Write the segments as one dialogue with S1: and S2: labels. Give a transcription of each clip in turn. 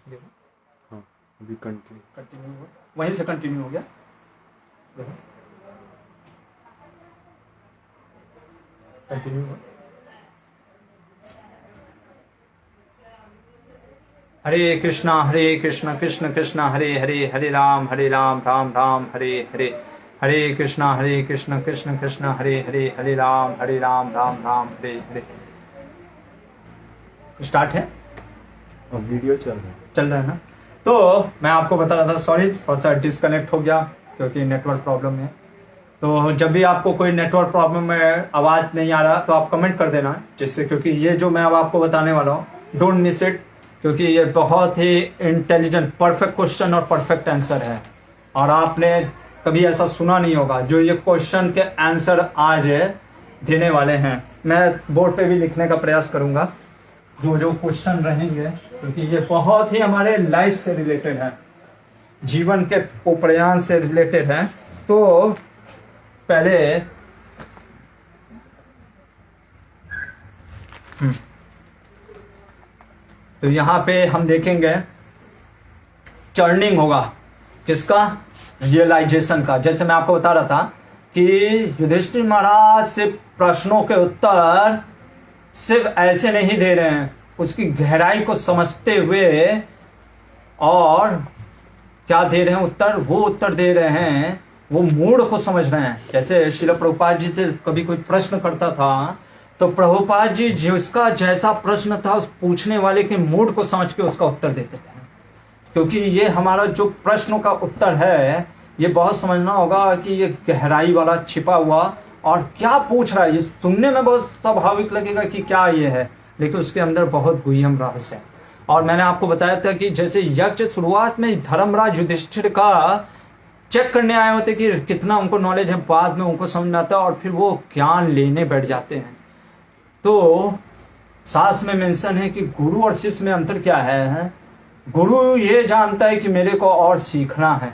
S1: देखो
S2: हाँ अभी
S1: कंटिन्यू हुआ, वहीं से कंटिन्यू हो गया। देखो कंटिन्यू हुआ। हरे कृष्णा कृष्ण कृष्ण हरे हरे, हरे राम राम राम हरे हरे, हरे कृष्ण कृष्ण कृष्ण हरे हरे, हरे राम राम राम हरे हरे। स्टार्ट है,
S2: वीडियो चल रहा
S1: है ना। तो मैं आपको बता रहा था, सॉरी थोड़ा सा डिस्कनेक्ट हो गया क्योंकि नेटवर्क प्रॉब्लम है। तो जब भी आपको कोई नेटवर्क प्रॉब्लम में आवाज़ नहीं आ रहा तो आप कमेंट कर देना, जिससे क्योंकि ये जो मैं अब आपको बताने वाला हूँ, डोंट मिस इट, क्योंकि ये बहुत ही इंटेलिजेंट परफेक्ट क्वेश्चन और परफेक्ट आंसर है। और आपने कभी ऐसा सुना नहीं होगा जो ये क्वेश्चन के आंसर आज देने वाले हैं। मैं बोर्ड पे भी लिखने का प्रयास करूंगा जो जो क्वेश्चन रहेंगे, क्योंकि ये बहुत ही हमारे लाइफ से रिलेटेड है, जीवन के प्रयास से रिलेटेड है। तो पहले तो यहाँ पे हम देखेंगे चर्निंग होगा किसका, रियलाइजेशन का। जैसे मैं आपको बता रहा था कि युधिष्ठिर महाराज से प्रश्नों के उत्तर सिर्फ ऐसे नहीं दे रहे हैं, उसकी गहराई को समझते हुए और क्या दे रहे हैं उत्तर, वो उत्तर दे रहे हैं, वो मूड को समझ रहे हैं। जैसे श्रील प्रभुपाद जी से कभी कोई प्रश्न करता था तो प्रभुपाद जी जिसका जैसा प्रश्न था उस पूछने वाले के मूड को समझ के उसका उत्तर देते थे। क्योंकि ये हमारा जो प्रश्नों का उत्तर है ये बहुत समझना होगा कि ये गहराई वाला छिपा हुआ और क्या पूछ रहा है। ये सुनने में बहुत स्वाभाविक लगेगा कि क्या ये है, लेकिन उसके अंदर बहुत गुह्यम रहस्य है। और मैंने आपको बताया था कि जैसे यज्ञ शुरुआत में धर्मराज युधिष्ठिर का चेक करने आए होते कि कितना उनको नॉलेज है, बाद में उनको समझ में आता है और फिर वो ज्ञान लेने बैठ जाते हैं। तो शास्त्र में मेंशन है कि गुरु और शिष्य में अंतर क्या है। गुरु ये जानता है कि मेरे को और सीखना है,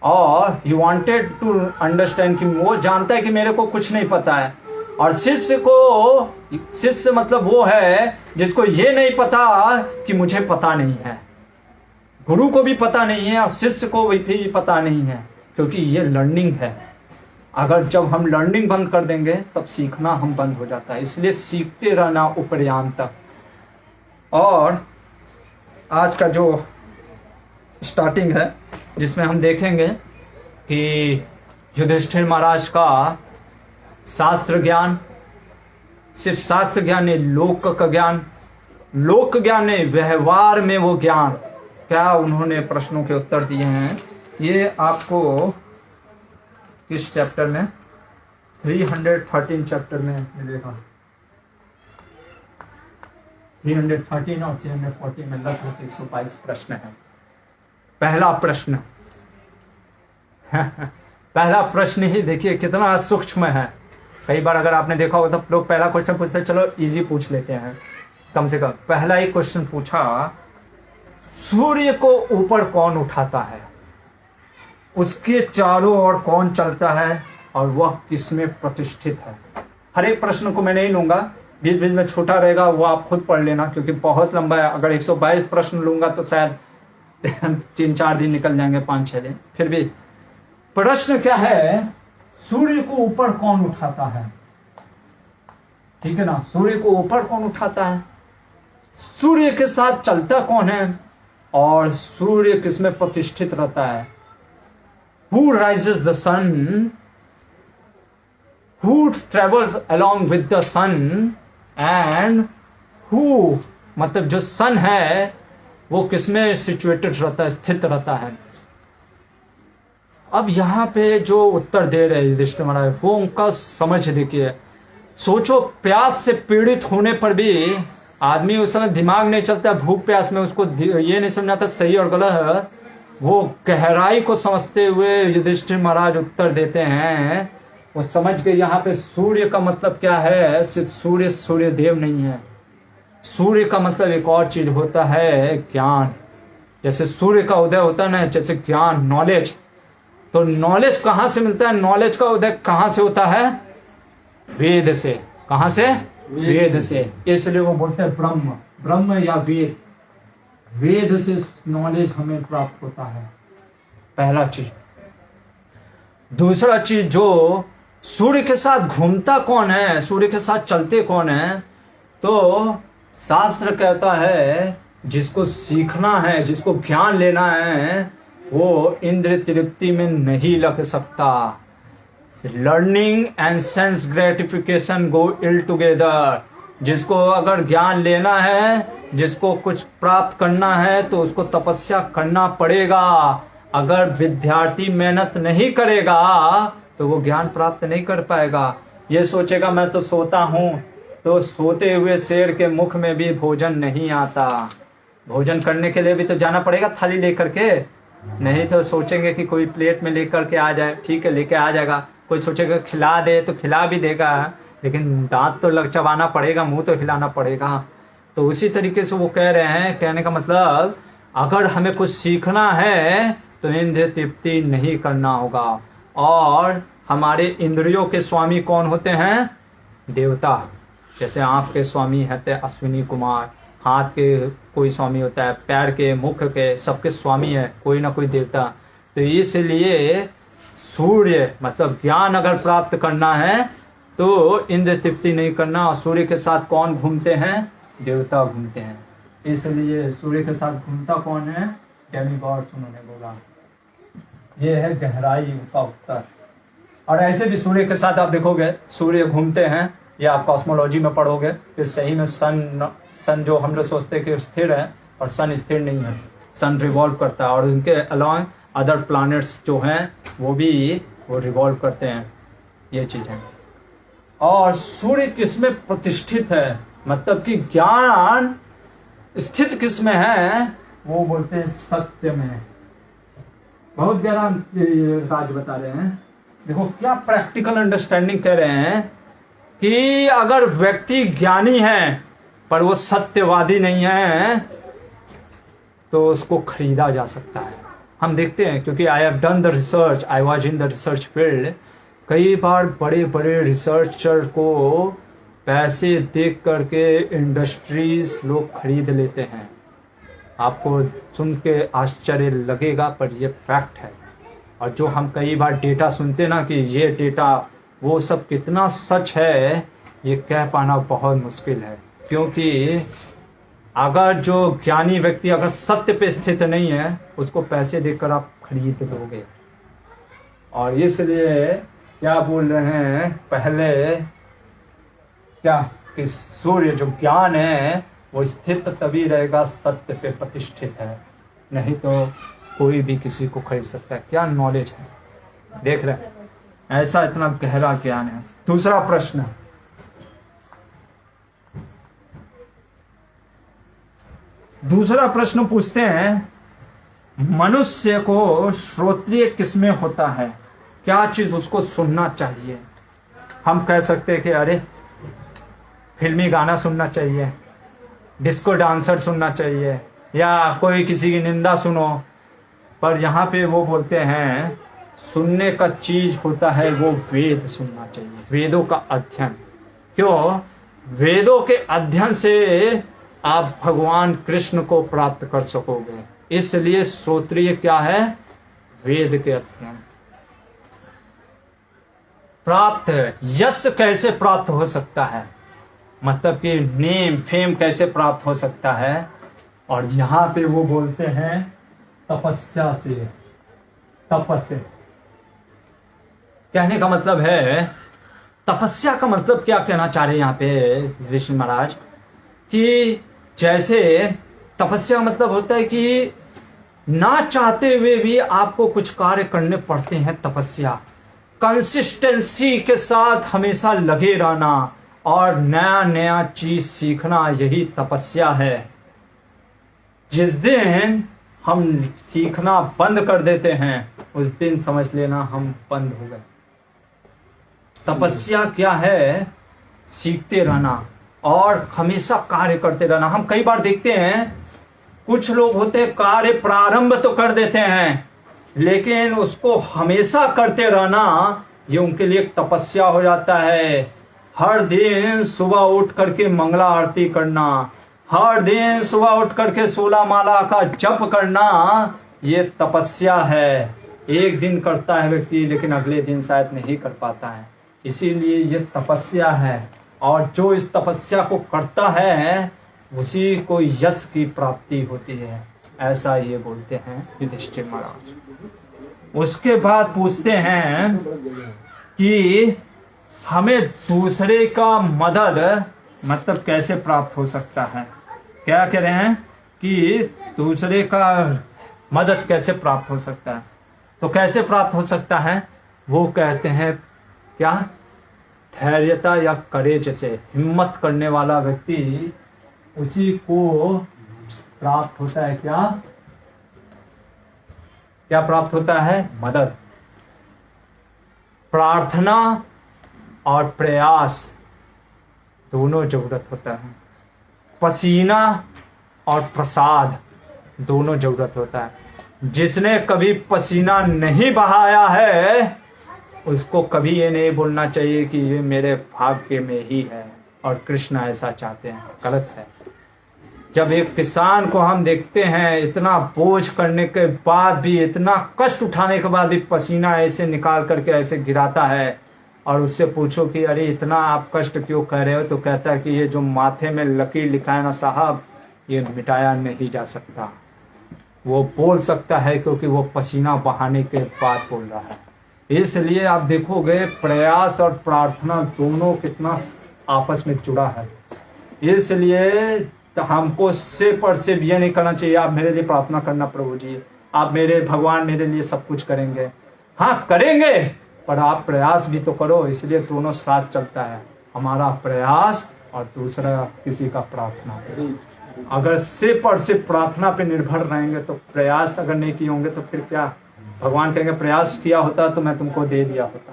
S1: और ही वांटेड टू अंडरस्टैंड, कि वो जानता है कि मेरे को कुछ नहीं पता है। और शिष्य मतलब वो है जिसको ये नहीं पता कि मुझे पता नहीं है। गुरु को भी पता नहीं है और शिष्य को भी पता नहीं है, क्योंकि ये लर्निंग है। अगर जब हम लर्निंग बंद कर देंगे तब सीखना हम बंद हो जाता है। इसलिए सीखते रहना उपरयान तक। और आज का जो स्टार्टिंग है जिसमें हम देखेंगे कि युधिष्ठिर महाराज का शास्त्र ज्ञान, सिर्फ शास्त्र ज्ञान नहीं, लोक का ज्ञान, लोक ज्ञान नहीं, व्यवहार में वो ज्ञान, क्या उन्होंने प्रश्नों के उत्तर दिए हैं। ये आपको किस चैप्टर में, 313 चैप्टर में मिलेगा। 313 और 314 में लगभग 122 प्रश्न है। पहला प्रश्न पहला प्रश्न ही देखिए कितना सूक्ष्म है। कई बार अगर आपने देखा होगा तो लोग पहला क्वेश्चन पूछते हैं, चलो इजी पूछ लेते हैं कम से कम। पहला ही क्वेश्चन पूछा, सूर्य को ऊपर कौन उठाता है, उसके चारों ओर कौन चलता है और वह किसमें प्रतिष्ठित है। हर एक प्रश्न को मैं नहीं लूंगा, बीच बीच में छोटा रहेगा, वो आप खुद पढ़ लेना क्योंकि बहुत लंबा है। अगर 122 प्रश्न लूंगा तो शायद 3-4 दिन निकल जाएंगे, 5-6 दिन। फिर भी प्रश्न क्या है, सूर्य को ऊपर कौन उठाता है। ठीक है ना, सूर्य को ऊपर कौन उठाता है, सूर्य के साथ चलता कौन है और सूर्य किसमें प्रतिष्ठित रहता है। Who rises the sun, who travels along with the sun, and who मतलब जो सन है वो किसमें सिचुएटेड रहता है, स्थित रहता है। अब यहाँ पे जो उत्तर दे रहे हैं युधिष्ठिर महाराज, वो उनका समझ देखिए। सोचो, प्यास से पीड़ित होने पर भी आदमी उस समय दिमाग नहीं चलता, भूख प्यास में उसको ये नहीं समझाता सही और गलत। वो गहराई को समझते हुए युधिष्ठिर महाराज उत्तर देते हैं। वो समझ के यहाँ पे सूर्य का मतलब क्या है, सिर्फ सूर्य देव नहीं है। सूर्य का मतलब एक और चीज होता है, ज्ञान। जैसे सूर्य का उदय होता है ना, जैसे ज्ञान, नॉलेज। तो नॉलेज कहाँ से मिलता है, नॉलेज का उदय कहाँ से होता है, वेद से। कहाँ से, वेद से। इसलिए वो बोलते हैं ब्रह्म, ब्रह्म या वेद। वेद से नॉलेज हमें प्राप्त होता है, पहला चीज। दूसरा चीज, जो सूर्य के साथ घूमता कौन है, सूर्य के साथ चलते कौन है, तो शास्त्र कहता है जिसको सीखना है, जिसको ज्ञान लेना है, वो इंद्र तृप्ति में नहीं लग सकता। Learning and sense gratification go ill together. जिसको अगर ज्ञान लेना है, जिसको कुछ प्राप्त करना है, तो उसको तपस्या करना पड़ेगा। अगर विद्यार्थी मेहनत नहीं करेगा तो वो ज्ञान प्राप्त नहीं कर पाएगा। ये सोचेगा मैं तो सोता हूँ, तो सोते हुए शेर के मुख में भी भोजन नहीं आता। भोजन करने के लिए भी तो जाना पड़ेगा थाली लेकर के, नहीं तो सोचेंगे कि कोई प्लेट में लेकर के आ जाए, ठीक है लेके आ जाएगा। कोई सोचेगा खिला दे तो खिला भी देगा, लेकिन दांत तो लग चबाना पड़ेगा, मुंह तो हिलाना पड़ेगा। तो उसी तरीके से वो कह रहे हैं, कहने का मतलब अगर हमें कुछ सीखना है तो इंद्रिय तृप्ति नहीं करना होगा। और हमारे इंद्रियों के स्वामी कौन होते हैं? देवता। जैसे आंख के स्वामी होते हैं अश्विनी कुमार, हाथ के कोई स्वामी होता है, पैर के, मुख के, सबके स्वामी है कोई ना कोई देवता। तो इसलिए सूर्य मतलब ज्ञान अगर प्राप्त करना है तो इंद्र तृप्ति नहीं करना। और सूर्य के साथ कौन घूमते हैं? देवता घूमते हैं। इसलिए सूर्य के साथ घूमता कौन है? डेमीगॉड्स उन्होंने बोला। ये है गहराई का उत्तर। और ऐसे भी सूर्य के साथ आप देखोगे सूर्य घूमते हैं, ये आप कॉस्मोलॉजी में पढ़ोगे कि सही में सन जो हम लोग सोचते हैं कि स्थिर है, और सन स्थिर नहीं है, सन रिवॉल्व करता है। और उनके अलावा अदर प्लैनेट्स जो हैं वो भी वो रिवॉल्व करते हैं, ये चीज़ है। और सूर्य किसमें प्रतिष्ठित है, मतलब कि ज्ञान स्थित किसमें है, वो बोलते हैं सत्य में। बहुत गहरा राज बता रहे हैं। देखो क्या प्रैक्टिकल अंडरस्टैंडिंग कह रहे हैं कि अगर व्यक्ति ज्ञानी है पर वो सत्यवादी नहीं है तो उसको खरीदा जा सकता है। हम देखते हैं, क्योंकि I have done the research, I was in the research field. कई बार बड़े बड़े रिसर्चर को पैसे देख करके इंडस्ट्रीज लोग खरीद लेते हैं। आपको सुन के आश्चर्य लगेगा पर ये फैक्ट है। और जो हम कई बार डेटा सुनते ना कि ये डेटा वो सब कितना सच है, ये कह पाना बहुत मुश्किल है। क्योंकि अगर जो ज्ञानी व्यक्ति अगर सत्य पे स्थित नहीं है, उसको पैसे देकर आप खरीद दोगे। और इसलिए क्या बोल रहे हैं पहले, क्या कि सूर्य जो ज्ञान है वो स्थित तभी रहेगा सत्य पे प्रतिष्ठित है, नहीं तो कोई भी किसी को खरीद सकता है। क्या नॉलेज है, देख रहे हैं, ऐसा इतना गहरा ज्ञान है। दूसरा प्रश्न, पूछते हैं, मनुष्य को श्रोत्रिय किसमें होता है, क्या चीज उसको सुनना चाहिए? हम कह सकते हैं कि अरे फिल्मी गाना सुनना चाहिए, डिस्को डांसर सुनना चाहिए, या कोई किसी की निंदा सुनो। पर यहाँ पे वो बोलते हैं सुनने का चीज होता है वो वेद सुनना चाहिए, वेदों का अध्ययन। क्यों? वेदों के अध्ययन से आप भगवान कृष्ण को प्राप्त कर सकोगे। इसलिए श्रोत्रिय क्या है? वेद के अध्ययन। प्राप्त है, यश कैसे प्राप्त हो सकता है, मतलब कि नेम फेम कैसे प्राप्त हो सकता है? और यहाँ पे वो बोलते हैं तपस्या से, तपस्या। कहने का मतलब है, तपस्या का मतलब क्या कहना चाह रहे हैं यहाँ पे ऋषि महाराज, कि जैसे तपस्या मतलब होता है कि ना चाहते हुए भी आपको कुछ कार्य करने पड़ते हैं। तपस्या कंसिस्टेंसी के साथ हमेशा लगे रहना और नया नया चीज सीखना, यही तपस्या है। जिस दिन हम सीखना बंद कर देते हैं उस दिन समझ लेना हम बंद हो गए। तपस्या क्या है? सीखते रहना और हमेशा कार्य करते रहना। हम कई बार देखते हैं कुछ लोग होते हैं कार्य प्रारंभ तो कर देते हैं लेकिन उसको हमेशा करते रहना ये उनके लिए तपस्या हो जाता है। हर दिन सुबह उठ करके मंगला आरती करना, हर दिन सुबह उठ करके 16 माला का जप करना ये तपस्या है। एक दिन करता है व्यक्ति लेकिन अगले दिन शायद नहीं कर पाता है, इसीलिए ये तपस्या है। और जो इस तपस्या को करता है उसी को यश की प्राप्ति होती है, ऐसा ये बोलते हैं युधिष्ठिर महाराज। उसके बाद पूछते हैं कि हमें दूसरे का मदद मतलब कैसे प्राप्त हो सकता है। क्या कह रहे हैं कि दूसरे का मदद कैसे प्राप्त हो सकता है। तो कैसे प्राप्त हो सकता है वो कहते हैं क्या, धैर्यता या करेज से, हिम्मत करने वाला व्यक्ति उसी को प्राप्त होता है। क्या क्या प्राप्त होता है, मदद। प्रार्थना और प्रयास दोनों जरूरत होता है, पसीना और प्रसाद दोनों जरूरत होता है। जिसने कभी पसीना नहीं बहाया है उसको कभी ये नहीं बोलना चाहिए कि ये मेरे भाग्य में ही है और कृष्ण ऐसा चाहते हैं, गलत है। जब एक किसान को हम देखते हैं इतना बोझ करने के बाद भी, इतना कष्ट उठाने के बाद भी पसीना ऐसे निकाल करके ऐसे गिराता है और उससे पूछो कि अरे इतना आप कष्ट क्यों कर रहे हो, तो कहता है कि ये जो माथे में लकीर लिखा है ना साहब, ये मिटाया नहीं जा सकता। वो बोल सकता है क्योंकि वो पसीना बहाने के बाद बोल रहा है। इसलिए आप देखोगे प्रयास और प्रार्थना दोनों कितना आपस में जुड़ा है। इसलिए तो हमको सिर्फ और सिर्फ ये नहीं करना चाहिए आप मेरे लिए प्रार्थना करना प्रभु जी, आप मेरे भगवान मेरे लिए सब कुछ करेंगे। हाँ करेंगे, पर आप प्रयास भी तो करो। इसलिए दोनों साथ चलता है, हमारा प्रयास और दूसरा किसी का प्रार्थना। अगर सिर्फ और सिर्फ प्रार्थना पे निर्भर रहेंगे तो प्रयास अगर नहीं किए होंगे तो फिर क्या, भगवान कहेंगे प्रयास किया होता तो मैं तुमको दे दिया होता।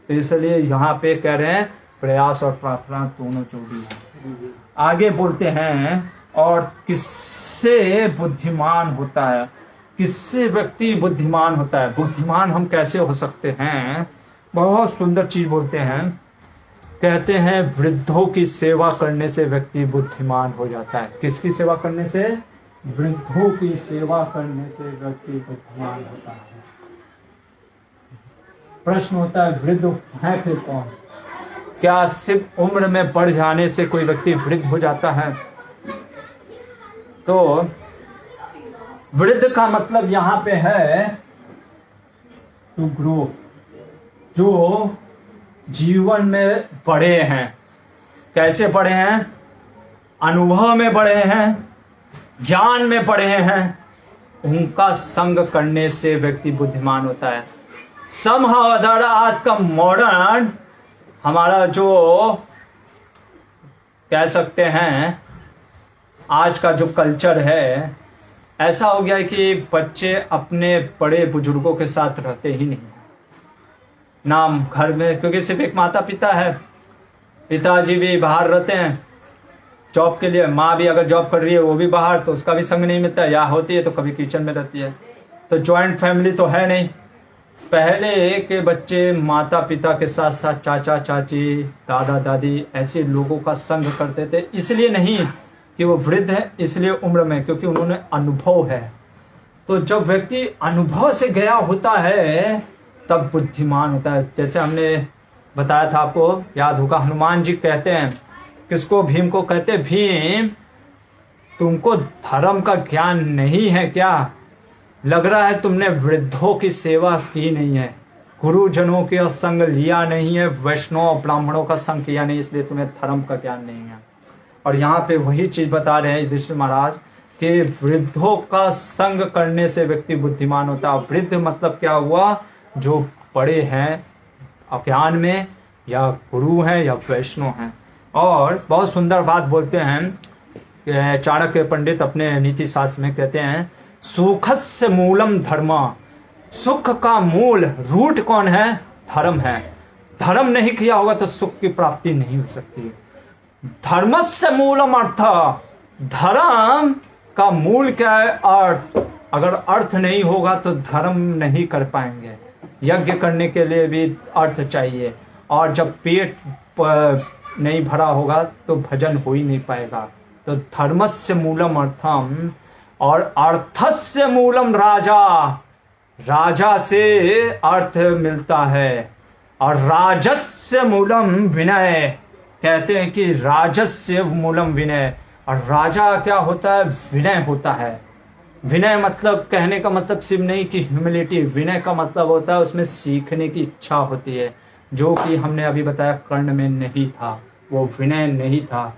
S1: तो इसलिए यहाँ पे कह रहे हैं प्रयास और प्रार्थना दोनों जरूरी है। आगे बोलते हैं और किससे बुद्धिमान होता है, किससे व्यक्ति बुद्धिमान होता है, बुद्धिमान हम कैसे हो सकते हैं। बहुत सुंदर चीज बोलते हैं, कहते हैं वृद्धों की सेवा करने से व्यक्ति बुद्धिमान हो जाता है। किसकी सेवा करने से, वृद्धों की सेवा करने से व्यक्ति बुद्धिमान होता है। प्रश्न होता है वृद्ध है फिर कौन, क्या सिर्फ उम्र में बढ़ जाने से कोई व्यक्ति वृद्ध हो जाता है। तो वृद्ध का मतलब यहां पे है टू ग्रो, जो जीवन में बड़े हैं। कैसे बड़े हैं, अनुभव में बड़े हैं, ज्ञान में बड़े हैं, उनका संग करने से व्यक्ति बुद्धिमान होता है। समहाउ अदर आज का मॉडर्न हमारा जो कह सकते हैं आज का जो कल्चर है, ऐसा हो गया है कि बच्चे अपने बड़े बुजुर्गों के साथ रहते ही नहीं ना घर में, क्योंकि सिर्फ एक माता पिता है, पिताजी भी बाहर रहते हैं जॉब के लिए, माँ भी अगर जॉब कर रही है वो भी बाहर, तो उसका भी संग नहीं मिलता, या होती है तो कभी किचन में रहती है। तो जॉइंट फैमिली तो है नहीं। पहले के बच्चे माता पिता के साथ साथ चाचा चाची दादा दादी ऐसे लोगों का संग करते थे, इसलिए नहीं कि वो वृद्ध है इसलिए उम्र में, क्योंकि उन्होंने अनुभव है। तो जब व्यक्ति अनुभव से गया होता है तब बुद्धिमान होता है। जैसे हमने बताया था आपको, याद होगा, हनुमान जी कहते हैं किसको, भीम को कहते, भीम तुमको धर्म का ज्ञान नहीं है क्या, लग रहा है तुमने वृद्धों की सेवा की नहीं है, गुरुजनों के संग लिया नहीं है, वैष्णव ब्राह्मणों का संग किया नहीं, इसलिए तुम्हें धर्म का ज्ञान नहीं है। और यहाँ पे वही चीज बता रहे हैं युधिष्ठिर महाराज कि वृद्धों का संग करने से व्यक्ति बुद्धिमान होता है। वृद्ध मतलब क्या हुआ, जो बड़े हैं ज्ञान में, या गुरु हैं या वैष्णव हैं। और बहुत सुंदर बात बोलते हैं चाणक्य पंडित अपने नीति शास्त्र में, कहते हैं सुखस्य मूलम धर्म, सुख का मूल रूट कौन है, धर्म है। धर्म नहीं किया होगा तो सुख की प्राप्ति नहीं हो सकती। धर्मस्य मूलम अर्थ, धर्म का मूल क्या है, अर्थ। अगर अर्थ नहीं होगा तो धर्म नहीं कर पाएंगे। यज्ञ करने के लिए भी अर्थ चाहिए, और जब पेट नहीं भरा होगा तो भजन हो ही नहीं पाएगा। तो धर्मस्य मूलम अर्थम, और अर्थस्य मूलम राजा, राजा से अर्थ मिलता है, और राजस्य मूलम विनय, कहते हैं कि राजस्य मूलम विनय, और राजा क्या होता है, विनय होता है। विनय मतलब, कहने का मतलब सिर्फ नहीं कि ह्यूमिलिटी, विनय का मतलब होता है उसमें सीखने की इच्छा होती है, जो कि हमने अभी बताया कर्ण में नहीं था, वो विनय नहीं था।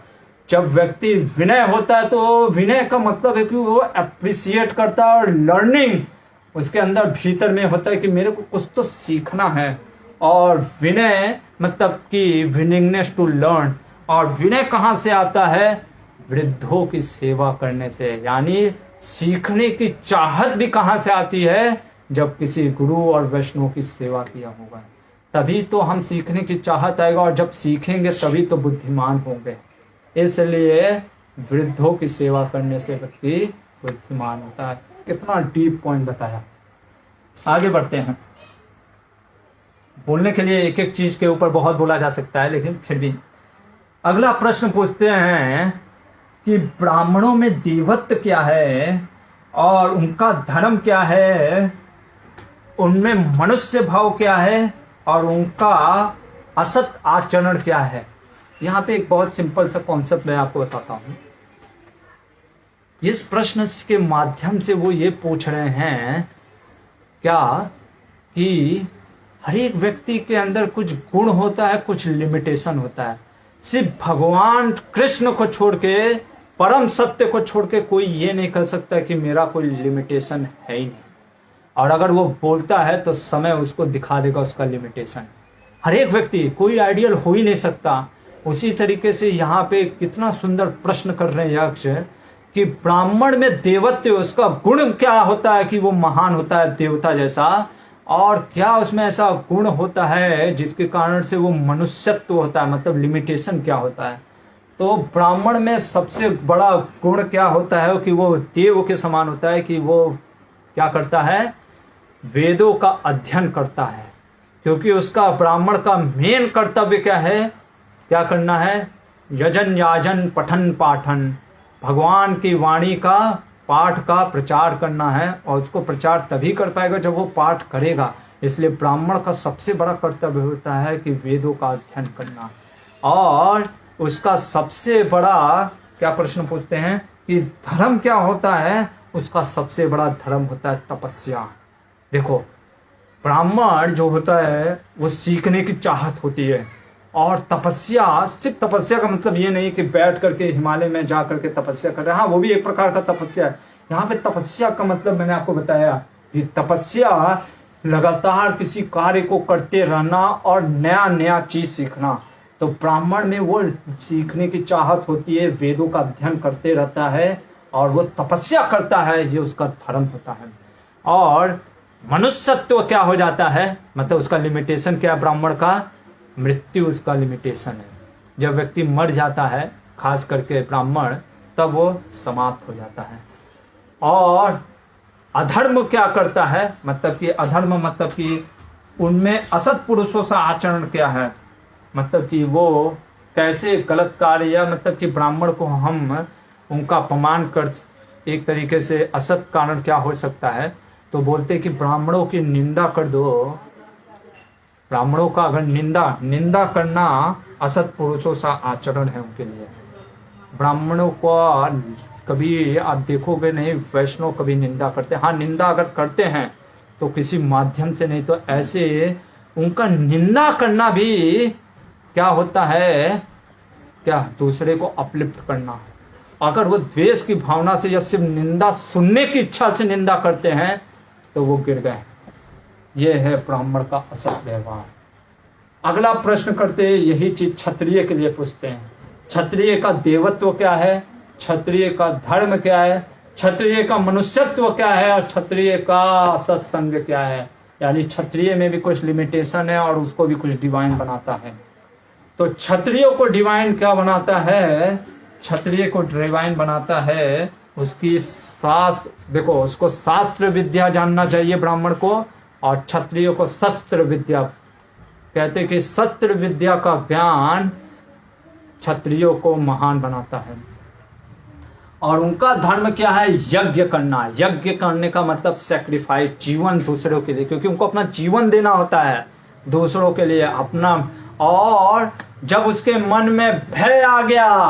S1: जब व्यक्ति विनय होता है तो विनय का मतलब है कि वो अप्रिशिएट करता है, और लर्निंग उसके अंदर भीतर में होता है कि मेरे को कुछ तो सीखना है। और विनय मतलब कि विलिंगनेस टू लर्न, और विनय कहाँ से आता है, वृद्धों की सेवा करने से। यानी सीखने की चाहत भी कहाँ से आती है, जब किसी गुरु और वैष्णव की सेवा किया होगा, तभी तो हम सीखने की चाहत आएगा, और जब सीखेंगे तभी तो बुद्धिमान होंगे। इसलिए वृद्धों की सेवा करने से व्यक्ति बुद्धिमान होता है। कितना डीप पॉइंट बताया। आगे बढ़ते हैं। बोलने के लिए एक एक चीज के ऊपर बहुत बोला जा सकता है, लेकिन फिर भी अगला प्रश्न पूछते हैं कि ब्राह्मणों में देवत्व क्या है और उनका धर्म क्या है, उनमें मनुष्य भाव क्या है और उनका असत आचरण क्या है। यहाँ पे एक बहुत सिंपल सा कॉन्सेप्ट मैं आपको बताता हूँ। इस प्रश्न के माध्यम से वो ये पूछ रहे हैं क्या कि हर एक व्यक्ति के अंदर कुछ गुण होता है, कुछ लिमिटेशन होता है। सिर्फ भगवान कृष्ण को छोड़ के, परम सत्य को छोड़ के कोई ये नहीं कर सकता कि मेरा कोई लिमिटेशन है ही नहीं। और अगर वो बोलता है तो समय उसको दिखा देगा उसका लिमिटेशन। हर एक व्यक्ति, कोई आइडियल हो ही नहीं सकता। उसी तरीके से यहाँ पे कितना सुंदर प्रश्न कर रहे हैं यक्ष कि ब्राह्मण में देवत्व, उसका गुण क्या होता है कि वो महान होता है देवता जैसा, और क्या उसमें ऐसा गुण होता है जिसके कारण से वो मनुष्यत्व होता है, मतलब लिमिटेशन क्या होता है। तो ब्राह्मण में सबसे बड़ा गुण क्या होता है कि वो देव के समान होता है, कि वो क्या करता है, वेदों का अध्ययन करता है। क्योंकि उसका, ब्राह्मण का मेन कर्तव्य क्या है, क्या करना है, यजन याजन पठन पाठन, भगवान की वाणी का पाठ का प्रचार करना है। और उसको प्रचार तभी कर पाएगा जब वो पाठ करेगा। इसलिए ब्राह्मण का सबसे बड़ा कर्तव्य होता है कि वेदों का अध्ययन करना। और उसका सबसे बड़ा, क्या प्रश्न पूछते हैं कि धर्म क्या होता है, उसका सबसे बड़ा धर्म होता है तपस्या। देखो, ब्राह्मण जो होता है वो सीखने की चाहत होती है, और तपस्या, सिर्फ तपस्या का मतलब ये नहीं कि बैठ करके हिमालय में जा करके तपस्या कर रहे हैं। हाँ, वो भी एक प्रकार का तपस्या है। यहाँ पे तपस्या का मतलब मैंने आपको बताया कि तपस्या लगातार किसी कार्य को करते रहना और नया नया चीज सीखना। तो ब्राह्मण में वो सीखने की चाहत होती है, वेदों का अध्ययन करते रहता है और वो तपस्या करता है, ये उसका धर्म होता है। और मनुष्यत्व क्या हो जाता है, मतलब उसका लिमिटेशन क्या है ब्राह्मण का, मृत्यु उसका लिमिटेशन है। जब व्यक्ति मर जाता है, खास करके ब्राह्मण, तब वो समाप्त हो जाता है। और अधर्म क्या करता है, मतलब कि अधर्म मतलब कि उनमें असत पुरुषों सा आचरण क्या है, मतलब कि वो कैसे गलत कार्य, या मतलब कि ब्राह्मण को हम उनका अपमान कर, एक तरीके से असत कारण क्या हो सकता है, तो बोलते कि ब्राह्मणों की निंदा कर दो। ब्राह्मणों का अगर निंदा करना असत पुरुषों सा आचरण है उनके लिए। ब्राह्मणों को कभी आप देखोगे नहीं, वैष्णव कभी निंदा करते, हाँ निंदा अगर करते हैं तो किसी माध्यम से, नहीं तो ऐसे उनका निंदा करना भी क्या होता है, क्या दूसरे को अपलिफ्ट करना। अगर वो द्वेष की भावना से या सिर्फ निंदा सुनने की इच्छा से निंदा करते हैं तो वो गिर गए। ये है ब्राह्मण का असत व्यवहार। अगला प्रश्न करते यही चीज क्षत्रिय के लिए पूछते हैं। क्षत्रिय का देवत्व क्या है, क्षत्रिय का धर्म क्या है, क्षत्रिय का मनुष्यत्व क्या है, और क्षत्रिय का सत्संग क्या है। यानी क्षत्रिय में भी कुछ लिमिटेशन है और उसको भी कुछ डिवाइन बनाता है। तो क्षत्रिय को डिवाइन क्या बनाता है, क्षत्रिय को डिवाइन बनाता है उसकी देखो, उसको शास्त्र विद्या जानना चाहिए ब्राह्मण को, और क्षत्रिय को शस्त्र विद्या। कहते कि शस्त्र विद्या का ज्ञान क्षत्रियों को महान बनाता है। और उनका धर्म क्या है? यज्ञ करना। यज्ञ करने का मतलब सेक्रीफाइस, जीवन दूसरों के लिए, क्योंकि उनको अपना जीवन देना होता है दूसरों के लिए अपना। और जब उसके मन में भय आ गया,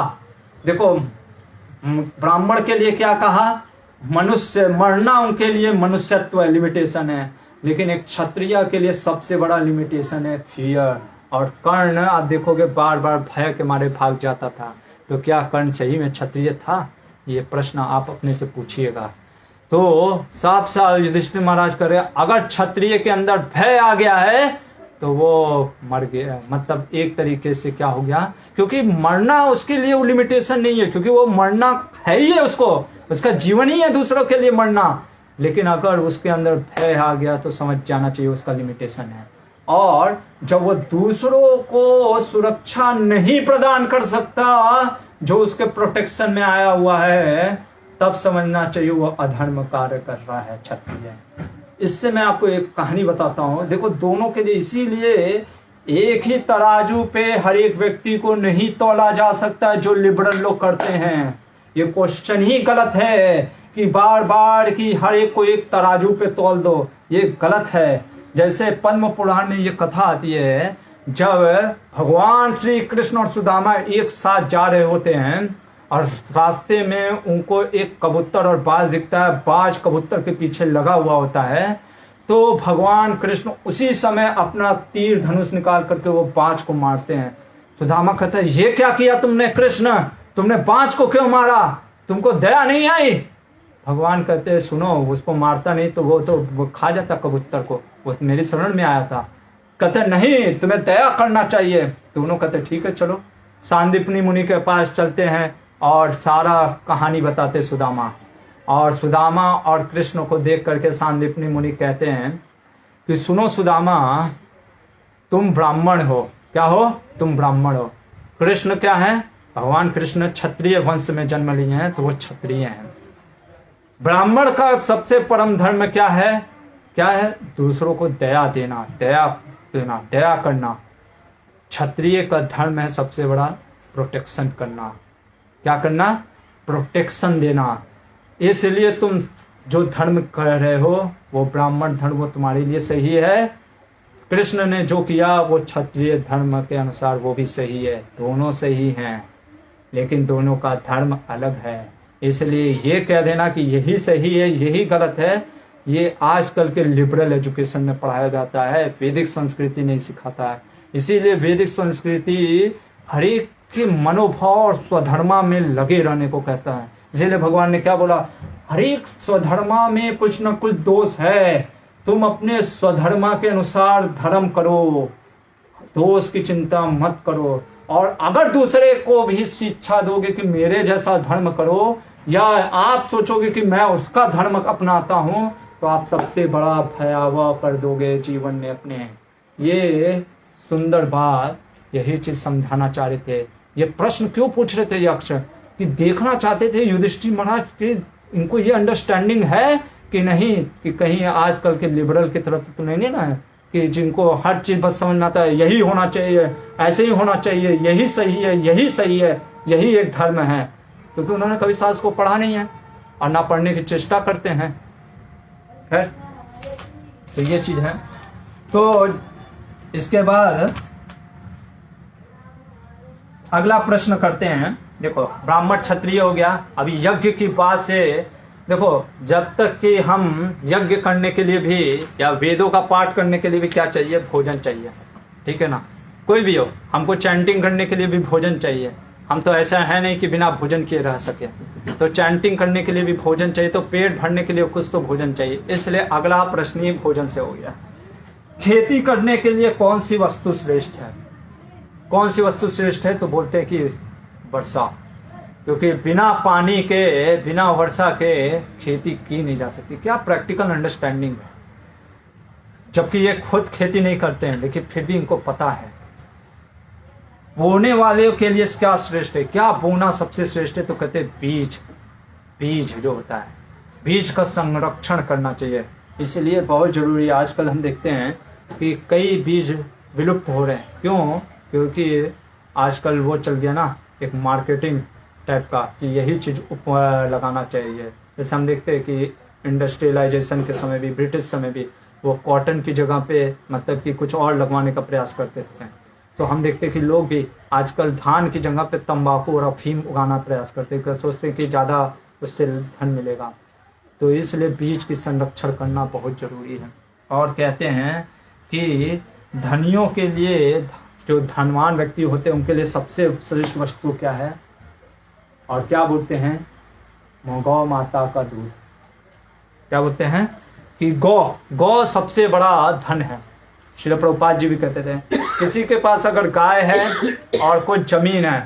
S1: देखो ब्राह्मण के लिए क्या कहा? मनुष्य मरना उनके लिए मनुष्यत्व लिमिटेशन है, लेकिन एक क्षत्रिय के लिए सबसे बड़ा लिमिटेशन है फियर। और कर्ण आप देखोगे बार बार भय के मारे भाग जाता था। तो क्या कर्ण सही में क्षत्रिय था? ये प्रश्न आप अपने से पूछिएगा। तो साफ साफ युधिष्ठिर महाराज कर रहे, अगर क्षत्रिय के अंदर भय आ गया है तो वो मर गया, मतलब एक तरीके से क्या हो गया, क्योंकि मरना उसके लिए वो लिमिटेशन नहीं है, क्योंकि वो मरना है ही है, उसका जीवन ही है दूसरों के लिए मरना। लेकिन अगर उसके अंदर भय आ गया तो समझ जाना चाहिए उसका लिमिटेशन है। और जब वो दूसरों को सुरक्षा नहीं प्रदान कर सकता जो उसके प्रोटेक्शन में आया हुआ है, तब समझना चाहिए वो अधर्म कार्य कर रहा है क्षत्रिय। इससे मैं आपको एक कहानी बताता हूँ। देखो दोनों के लिए, इसीलिए एक ही तराजू पे हर एक व्यक्ति को नहीं तौला जा सकता जो लिबरल लोग करते हैं। ये क्वेश्चन ही गलत है कि बार बार कि हर एक को एक तराजू पे तौल दो, ये गलत है। जैसे पद्म पुराण में ये कथा आती है, जब भगवान श्री कृष्ण और सुदामा एक साथ जा रहे होते हैं और रास्ते में उनको एक कबूतर और बाज दिखता है, बाज कबूतर के पीछे लगा हुआ होता है। तो भगवान कृष्ण उसी समय अपना तीर धनुष निकाल करके वो बाज को मारते हैं। सुदामा कहता है, ये क्या किया तुमने कृष्ण, तुमने बाज को क्यों मारा, तुमको दया नहीं आई? भगवान कहते हैं, सुनो, उसको मारता नहीं तो वो खा जाता कबूतर को, वो मेरी शरण में आया था। कहते नहीं, तुम्हें दया करना चाहिए। दोनों कहते ठीक है, चलो सांदीपनी मुनि के पास चलते हैं और सारा कहानी बताते सुदामा। और सुदामा और कृष्ण को देख करके सांदीपनी मुनि कहते हैं कि सुनो सुदामा, तुम ब्राह्मण हो। क्या हो? तुम ब्राह्मण हो। कृष्ण क्या है? भगवान कृष्ण क्षत्रिय वंश में जन्म लिए हैं, तो वो क्षत्रिय हैं। ब्राह्मण का सबसे परम धर्म क्या है? क्या है? दूसरों को दया देना, दया करना। क्षत्रिय का धर्म है सबसे बड़ा प्रोटेक्शन करना। क्या करना? प्रोटेक्शन देना। इसलिए तुम जो धर्म कर रहे हो वो ब्राह्मण धर्म वो तुम्हारे लिए सही है। कृष्ण ने जो किया वो क्षत्रिय धर्म के अनुसार वो भी सही है, दोनों सही हैं, लेकिन दोनों का धर्म अलग है। इसलिए ये कह देना कि यही सही है यही गलत है, ये आजकल के लिबरल एजुकेशन में पढ़ाया जाता है, वैदिक संस्कृति नहीं सिखाता है। इसीलिए वैदिक संस्कृति हर एक के मनोभाव और स्वधर्मा में लगे रहने को कहता है। इसीलिए भगवान ने क्या बोला? हर एक स्वधर्मा में कुछ न कुछ दोष है, तुम अपने स्वधर्मा के अनुसार धर्म करो, दोष की चिंता मत करो। और अगर दूसरे को भी शिक्षा दोगे कि मेरे जैसा धर्म करो, या आप सोचोगे कि मैं उसका धर्म अपनाता हूं, तो आप सबसे बड़ा भयावह कर दोगे जीवन में अपने। ये सुंदर बात, यही चीज समझाना चाह रहे थे। ये प्रश्न क्यों पूछ रहे थे यक्ष? कि देखना चाहते थे युधिष्ठिर महाराज कि इनको ये अंडरस्टैंडिंग है कि नहीं, कि कहीं आजकल के लिबरल की तरफ तो नहीं ना है कि जिनको हर चीज बस समझ में आता है यही होना चाहिए, ऐसे ही होना चाहिए, यही सही है, यही सही है, यही एक धर्म है। क्योंकि उन्होंने कभी सास को पढ़ा नहीं है और ना पढ़ने की चेष्टा करते हैं। खैर, तो ये चीज है। तो इसके बाद अगला प्रश्न करते हैं। देखो ब्राह्मण क्षत्रिय हो गया। अभी यज्ञ की बात से देखो, जब तक कि हम यज्ञ करने के लिए भी या वेदों का पाठ करने के लिए भी क्या चाहिए? भोजन चाहिए, ठीक है ना। कोई भी हो, हमको चैंटिंग करने के लिए भी भोजन चाहिए। हम तो ऐसा है नहीं कि बिना भोजन किए रह सके, तो चैंटिंग करने के लिए भी भोजन चाहिए, तो पेट भरने के लिए कुछ तो भोजन चाहिए। इसलिए अगला प्रश्न ही भोजन से हो गया। खेती करने के लिए कौन सी वस्तु श्रेष्ठ है? कौन सी वस्तु श्रेष्ठ है? तो बोलते हैं कि वर्षा, क्योंकि बिना पानी के, बिना वर्षा के खेती की नहीं जा सकती। क्या प्रैक्टिकल अंडरस्टैंडिंग है। जबकि ये खुद खेती नहीं करते हैं, लेकिन फिर भी इनको पता है। बोने वाले के लिए क्या श्रेष्ठ है? क्या बोना सबसे श्रेष्ठ है? तो कहते हैं बीज। बीज जो होता है, बीज का संरक्षण करना चाहिए। इसलिए बहुत जरूरी है। आजकल हम देखते हैं कि कई बीज विलुप्त हो रहे हैं। क्यों? क्योंकि आजकल वो चल गया ना, एक मार्केटिंग टाइप का कि यही चीज़ लगाना चाहिए। जैसे हम देखते हैं कि इंडस्ट्रियलाइजेशन के समय भी, ब्रिटिश समय भी, वो कॉटन की जगह पे मतलब कि कुछ और लगवाने का प्रयास करते थे। तो हम देखते हैं कि लोग भी आजकल धान की जगह पे तंबाकू और अफीम उगाना प्रयास करते हैं, सोचते हैं कि ज़्यादा उससे धन मिलेगा। तो इसलिए बीज की संरक्षण करना बहुत ज़रूरी है। और कहते हैं कि धनियों के लिए, जो धनवान व्यक्ति होते हैं उनके लिए सबसे श्रेष्ठ वस्तु क्या है, और क्या बोलते हैं, गौ माता का दूध। क्या बोलते हैं कि गौ सबसे बड़ा धन है। श्रील प्रभुपाद जी भी कहते थे किसी के पास अगर गाय है और कोई जमीन है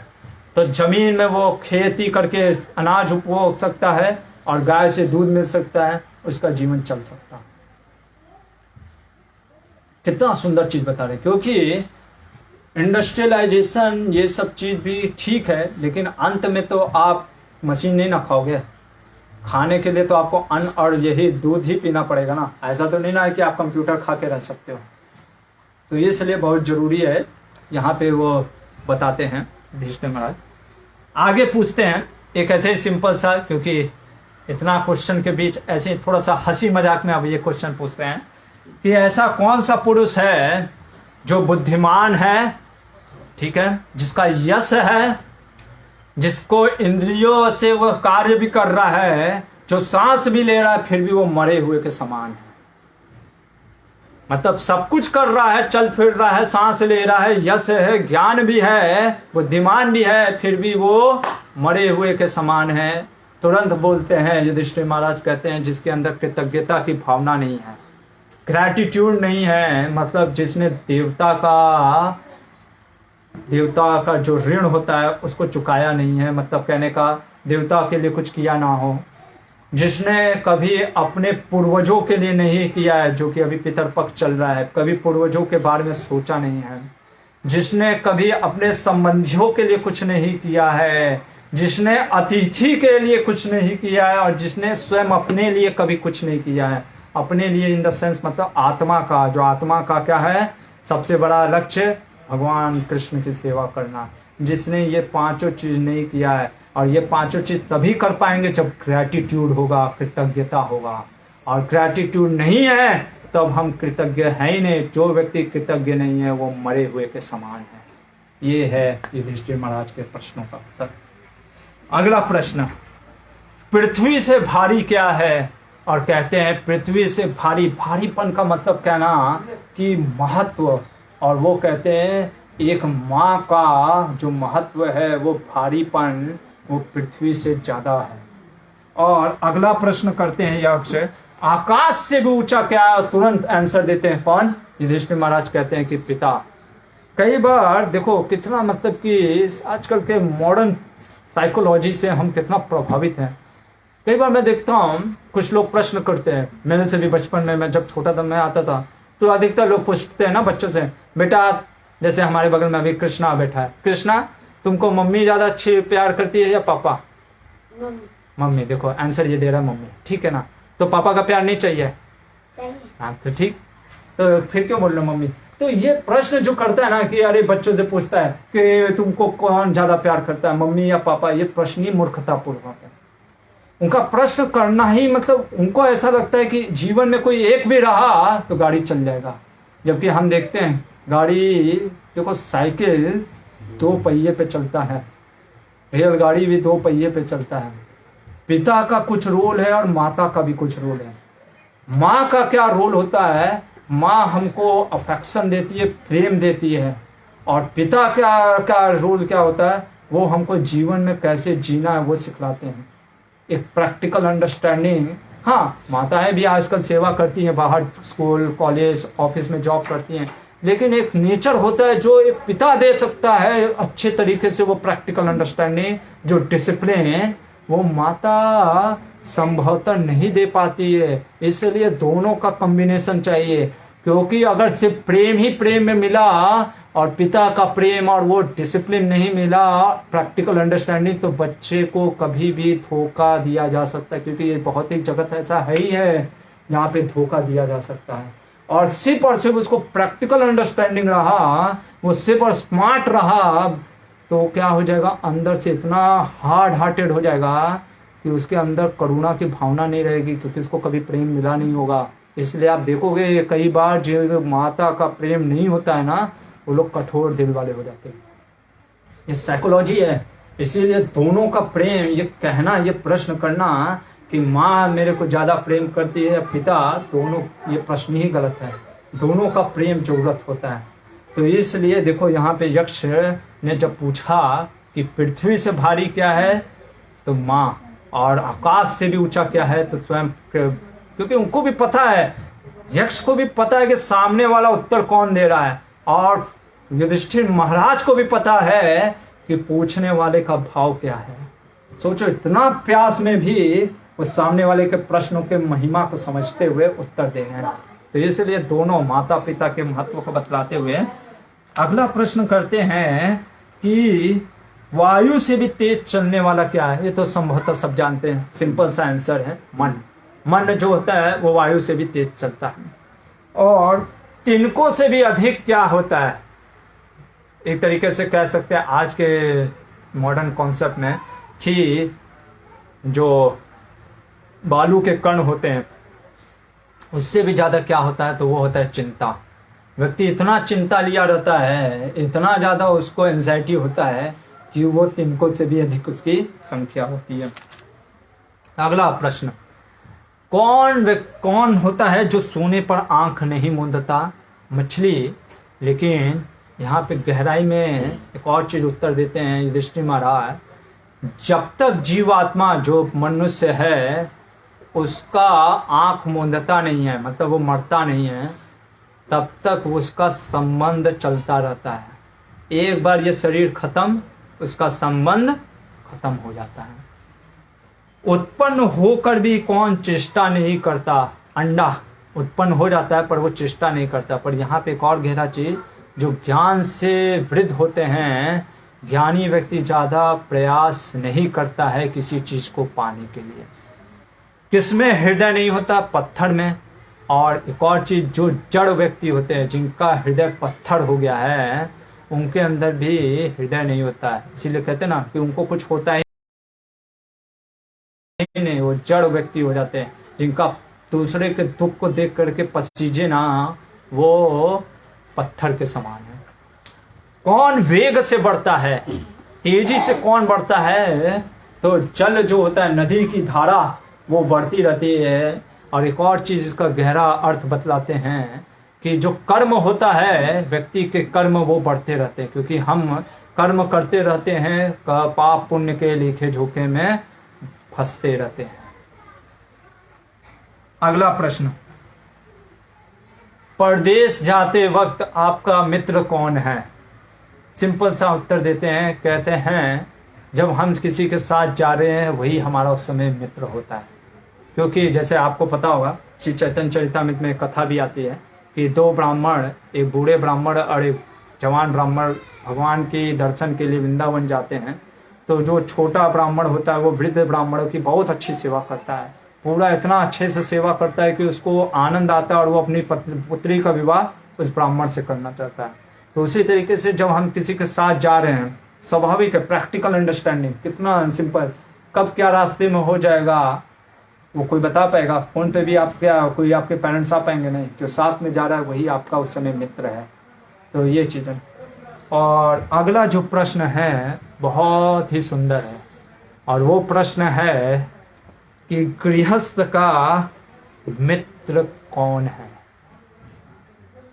S1: तो जमीन में वो खेती करके अनाज उपभोग सकता है और गाय से दूध मिल सकता है, उसका जीवन चल सकता है। कितना सुंदर चीज बता रहे, क्योंकि इंडस्ट्रियलाइजेशन ये सब चीज भी ठीक है, लेकिन अंत में तो आप मशीन नहीं ना खाओगे, खाने के लिए तो आपको अन्न और यही दूध ही पीना पड़ेगा ना। ऐसा तो नहीं ना है कि आप कंप्यूटर खा के रह सकते हो। तो इसलिए बहुत जरूरी है, यहाँ पे वो बताते हैं युधिष्ठिर महाराज। आगे पूछते हैं एक ऐसे ही सिंपल सा, क्योंकि इतना क्वेश्चन के बीच ऐसे थोड़ा सा हंसी मजाक में अब ये क्वेश्चन पूछते हैं कि ऐसा कौन सा पुरुष है जो बुद्धिमान है, ठीक है, जिसका यश है, जिसको इंद्रियों से वह कार्य भी कर रहा है, जो सांस भी ले रहा है फिर भी वो मरे हुए के समान है। मतलब सब कुछ कर रहा है, चल फिर रहा है, सांस ले रहा है, यश है, ज्ञान भी है, बुद्धिमान भी है, फिर भी वो मरे हुए के समान है। तुरंत बोलते हैं युधिष्ठिर महाराज, कहते हैं जिसके अंदर कृतज्ञता की भावना नहीं है, ग्रैटिट्यूड नहीं है, मतलब जिसने देवता का जो ऋण होता है उसको चुकाया नहीं है, मतलब कहने का देवता के लिए कुछ किया ना हो, जिसने कभी अपने पूर्वजों के लिए नहीं किया है, जो कि अभी पितरपक्ष चल रहा है, कभी पूर्वजों के बारे में सोचा नहीं है, जिसने कभी अपने संबंधियों के लिए कुछ नहीं किया है, जिसने अतिथि के लिए कुछ नहीं किया है, और जिसने स्वयं अपने लिए कभी कुछ नहीं किया है। अपने लिए इन द सेंस मतलब आत्मा का, जो आत्मा का क्या है सबसे बड़ा लक्ष्य, भगवान कृष्ण की सेवा करना। जिसने ये पांचों चीज नहीं किया है, और ये पांचों चीज तभी कर पाएंगे जब ग्रैटिट्यूड होगा, कृतज्ञता होगा। और ग्रैटिट्यूड नहीं है तब हम कृतज्ञ हैं ही नहीं। जो व्यक्ति कृतज्ञ नहीं है वो मरे हुए के समान है। ये है युधिष्ठिर महाराज के प्रश्नों का उत्तर। अगला प्रश्न, पृथ्वी से भारी क्या है? और कहते हैं पृथ्वी से भारी, भारीपन का मतलब कहना कि महत्व, और वो कहते हैं एक माँ का जो महत्व है वो भारीपन वो पृथ्वी से ज्यादा है। और अगला प्रश्न करते हैं यक्ष से, आकाश से भी ऊंचा क्या है? तुरंत आंसर देते हैं कौन? युधिष्ठिर महाराज कहते हैं कि पिता। कई बार देखो कितना मतलब कि आजकल के मॉडर्न साइकोलॉजी से हम कितना प्रभावित हैं। कई बार मैं देखता हूँ कुछ लोग प्रश्न करते हैं, मेरे से भी बचपन में, मैं जब छोटा था मैं आता था तो अधिकतर लोग पूछते हैं ना बच्चों से, बेटा, जैसे हमारे बगल में अभी कृष्णा बैठा है, कृष्णा तुमको मम्मी ज्यादा अच्छी प्यार करती है या पापा? मम्मी। देखो आंसर ये दे रहा है मम्मी, ठीक है ना? तो पापा का प्यार नहीं चाहिए? हाँ तो ठीक, तो फिर क्यों बोल रहे मम्मी? तो ये प्रश्न जो करता है ना कि अरे बच्चों से पूछता है कि तुमको कौन ज्यादा प्यार करता है, मम्मी या पापा, ये प्रश्न ही मूर्खतापूर्वक है। उनका प्रश्न करना ही मतलब उनको ऐसा लगता है कि जीवन में कोई एक भी रहा तो गाड़ी चल जाएगा। जबकि हम देखते हैं गाड़ी, देखो साइकिल 2 पहिए पे चलता है, रेलगाड़ी भी 2 पहिए पे चलता है। पिता का कुछ रोल है और माता का भी कुछ रोल है। माँ का क्या रोल होता है? माँ हमको अफेक्शन देती है, प्रेम देती है। और पिता क्या रोल क्या होता है? वो हमको जीवन में कैसे जीना है वो सिखलाते हैं, एक प्रैक्टिकल अंडरस्टैंडिंग। हाँ, माताएं भी आजकल सेवा करती हैं, बाहर स्कूल कॉलेज ऑफिस में जॉब करती हैं, लेकिन एक नेचर होता है जो एक पिता दे सकता है अच्छे तरीके से, वो प्रैक्टिकल अंडरस्टैंडिंग, जो डिसिप्लिन वो माता संभवतः नहीं दे पाती है। इसलिए दोनों का कॉम्बिनेशन चाहिए, क्योंकि अगर सिर्फ प्रेम ही प्रेम में मिला और पिता का प्रेम और वो डिसिप्लिन नहीं मिला, प्रैक्टिकल अंडरस्टैंडिंग, तो बच्चे को कभी भी धोखा दिया जा सकता है। क्योंकि ये बहुत ही जगत ऐसा है ही है जहाँ पे धोखा दिया जा सकता है। और सिर्फ उसको प्रैक्टिकल अंडरस्टैंडिंग रहा, वो सिर्फ और स्मार्ट रहा, तो क्या हो जाएगा, अंदर से इतना हार्ड हार्टेड हो जाएगा कि उसके अंदर करुणा की भावना नहीं रहेगी, क्योंकि उसको कभी प्रेम मिला नहीं होगा। इसलिए आप देखोगे कई बार जो माता का प्रेम नहीं होता है ना, वो लोग कठोर दिल वाले हो जाते हैं। ये साइकोलॉजी है। इसीलिए दोनों का प्रेम, ये कहना, ये प्रश्न करना कि माँ मेरे को ज्यादा प्रेम करती है या पिता, दोनों, ये प्रश्न ही गलत है। दोनों का प्रेम जरूरत होता है। तो इसलिए देखो यहाँ पे यक्ष ने जब पूछा कि पृथ्वी से भारी क्या है, तो माँ, और आकाश से भी ऊंचा क्या है, तो स्वयं, क्योंकि उनको भी पता है, यक्ष को भी पता है कि सामने वाला उत्तर कौन दे रहा है, और युधिष्ठिर महाराज को भी पता है कि पूछने वाले का भाव क्या है। सोचो, इतना प्यास में भी उस सामने वाले के प्रश्नों के महिमा को समझते हुए उत्तर दे रहे हैं। तो इसलिए दोनों माता पिता के महत्व को बतलाते हुए अगला प्रश्न करते हैं कि वायु से भी तेज चलने वाला क्या है। ये तो संभवतः सब जानते हैं, सिंपल सा आंसर है, मन। मन जो होता है वो वायु से भी तेज चलता है। और तिनकों से भी अधिक क्या होता है, एक तरीके से कह सकते हैं आज के मॉडर्न कॉन्सेप्ट में, कि जो बालू के कण होते हैं उससे भी ज्यादा क्या होता है, तो वो होता है चिंता। व्यक्ति इतना चिंता लिया रहता है, इतना ज्यादा उसको एंजाइटी होता है कि वो तिनकों से भी अधिक उसकी संख्या होती है। अगला प्रश्न, कौन होता है जो सोने पर आंख नहीं मूंदता? मछली। लेकिन यहाँ पे गहराई में एक और चीज उत्तर देते हैं युधिष्ठिर महाराज, जब तक जीवात्मा जो मनुष्य है उसका आंख मूंदता नहीं है, मतलब वो मरता नहीं है, तब तक उसका संबंध चलता रहता है। एक बार ये शरीर खत्म, उसका संबंध खत्म हो जाता है। उत्पन्न होकर भी कौन चेष्टा नहीं करता? अंडा उत्पन्न हो जाता है पर वो चेष्टा नहीं करता। पर यहाँ पे एक और गहरा चीज, जो ज्ञान से वृद्ध होते हैं, ज्ञानी व्यक्ति ज्यादा प्रयास नहीं करता है किसी चीज को पाने के लिए। किसमें हृदय नहीं होता? पत्थर में। और एक और चीज, जो जड़ व्यक्ति होते हैं, जिनका हृदय पत्थर हो गया है, उनके अंदर भी हृदय नहीं होता है। इसीलिए कहते हैं ना कि उनको कुछ होता ही नहीं, वो जड़ व्यक्ति हो जाते हैं। जिनका दूसरे के दुख को देख करके पसीजे ना, वो पत्थर के समान है। कौन वेग से बढ़ता है? तेजी से कौन बढ़ता है? तो जल जो होता है, नदी की धारा, वो बढ़ती रहती है। और एक और चीज इसका गहरा अर्थ बतलाते हैं कि जो कर्म होता है, व्यक्ति के कर्म वो बढ़ते रहते हैं, क्योंकि हम कर्म करते रहते हैं, पाप पुण्य के लेखे झोंके में फंसते रहते हैं। अगला प्रश्न, परदेश जाते वक्त आपका मित्र कौन है? सिंपल सा उत्तर देते हैं, कहते हैं जब हम किसी के साथ जा रहे हैं वही हमारा उस समय मित्र होता है। क्योंकि जैसे आपको पता होगा, श्री चैतन्य चरितामृत में कथा भी आती है कि दो ब्राह्मण, एक बूढ़े ब्राह्मण और एक जवान ब्राह्मण, भगवान के दर्शन के लिए वृंदावन जाते हैं। तो जो छोटा ब्राह्मण होता है वो वृद्ध ब्राह्मणों की बहुत अच्छी सेवा करता है, पूरा इतना अच्छे से सेवा करता है कि उसको आनंद आता है और वो अपनी पुत्री का विवाह उस ब्राह्मण से करना चाहता है। तो उसी तरीके से जब हम किसी के साथ जा रहे हैं, स्वाभाविक है, प्रैक्टिकल अंडरस्टैंडिंग, कितना सिंपल, कब क्या रास्ते में हो जाएगा वो कोई बता पाएगा? फोन पे भी आप क्या, कोई आपके पेरेंट्स आ पाएंगे? नहीं। जो साथ में जा रहा है वही आपका उस समय मित्र है। तो ये चीजें। और अगला जो प्रश्न है बहुत ही सुंदर है, और वो प्रश्न है कि गृहस्थ का मित्र कौन है?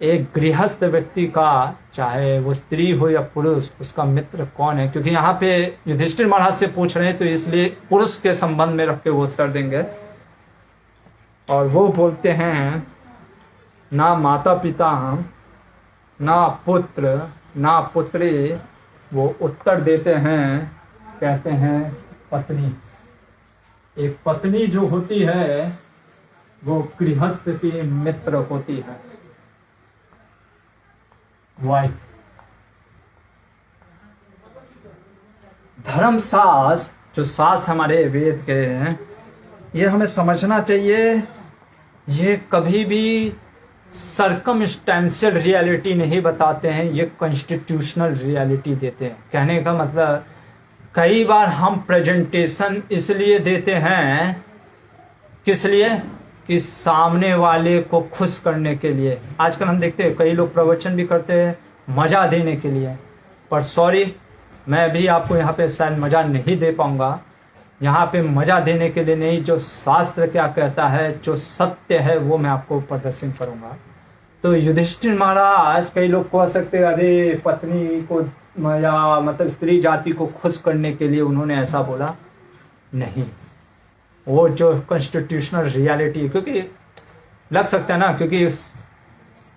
S1: एक गृहस्थ व्यक्ति का, चाहे वो स्त्री हो या पुरुष, उसका मित्र कौन है? क्योंकि यहाँ पे युधिष्ठिर महाराज से पूछ रहे हैं, तो इसलिए पुरुष के संबंध में रख के वो उत्तर देंगे। और वो बोलते हैं, ना माता पिता हम, ना पुत्र, ना पुत्री। वो उत्तर देते हैं, कहते हैं पत्नी। एक पत्नी जो होती है वो गृहस्थ की मित्र होती है, वाइफ। धर्मशास्त्र, जो शास्त्र हमारे वेद के हैं, ये हमें समझना चाहिए। ये कभी भी सरकमस्टेंशियल रियलिटी नहीं बताते हैं, ये कॉन्स्टिट्यूशनल रियलिटी देते हैं। कहने का मतलब कई बार हम प्रेजेंटेशन इसलिए देते हैं, किस लिए? कि सामने वाले को खुश करने के लिए। आजकल हम देखते हैं कई लोग प्रवचन भी करते हैं मज़ा देने के लिए, पर सॉरी, मैं भी आपको यहाँ पे शायद मज़ा नहीं दे पाऊँगा। यहाँ पे मज़ा देने के लिए नहीं, जो शास्त्र क्या कहता है, जो सत्य है, वो मैं आपको प्रदर्शन करूँगा। तो युधिष्ठिर महाराज, कई लोग कह सकते हैं अरे पत्नी को या मतलब स्त्री जाति को खुश करने के लिए उन्होंने ऐसा बोला। नहीं, वो जो कॉन्स्टिट्यूशनल रियलिटी है, क्योंकि लग सकता है ना, क्योंकि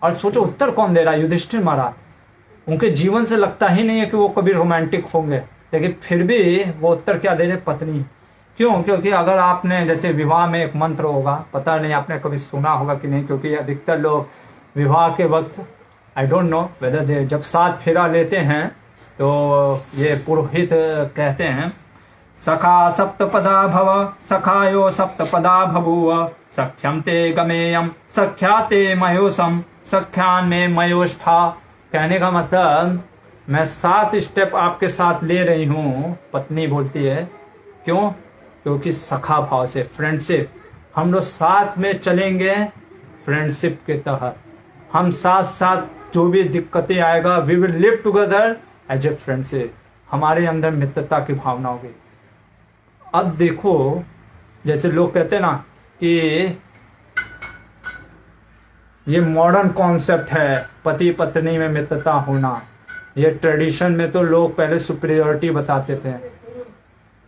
S1: और सोचो उत्तर कौन दे रहा है? युधिष्ठिर महाराज। उनके जीवन से लगता ही नहीं है कि वो कभी रोमांटिक होंगे, लेकिन फिर भी वो उत्तर क्या दे रहे? पत्नी। क्यों? क्योंकि अगर आपने जैसे विवाह में एक मंत्र होगा, पता नहीं आपने कभी सुना होगा कि नहीं, क्योंकि अधिकतर लोग विवाह के वक्त, I don't know whether they, जब 7 फेरा लेते हैं तो ये पुरोहित कहते हैं सखा सप्तपदा भव, सखायो सप्तपदा बभूव, सख्यम ते गमेयम, सख्या ते मयोसम, सख्यान में मयोष्ठा। कहने का मतलब मैं 7 स्टेप आपके साथ ले रही हूँ, पत्नी बोलती है। क्यों? क्योंकि सखा भाव से, फ्रेंडशिप, हम लोग साथ में चलेंगे फ्रेंडशिप के तहत। हम साथ साथ जो भी दिक्कतें आएगा, we will live together as a friendship. हमारे अंदर मित्रता की भावना होगी। अब देखो, जैसे लोग कहते हैं ना कि ये मॉडर्न कॉन्सेप्ट है पति पत्नी में मित्रता होना। ये ट्रेडिशन में तो लोग पहले सुपीरियरिटी बताते थे।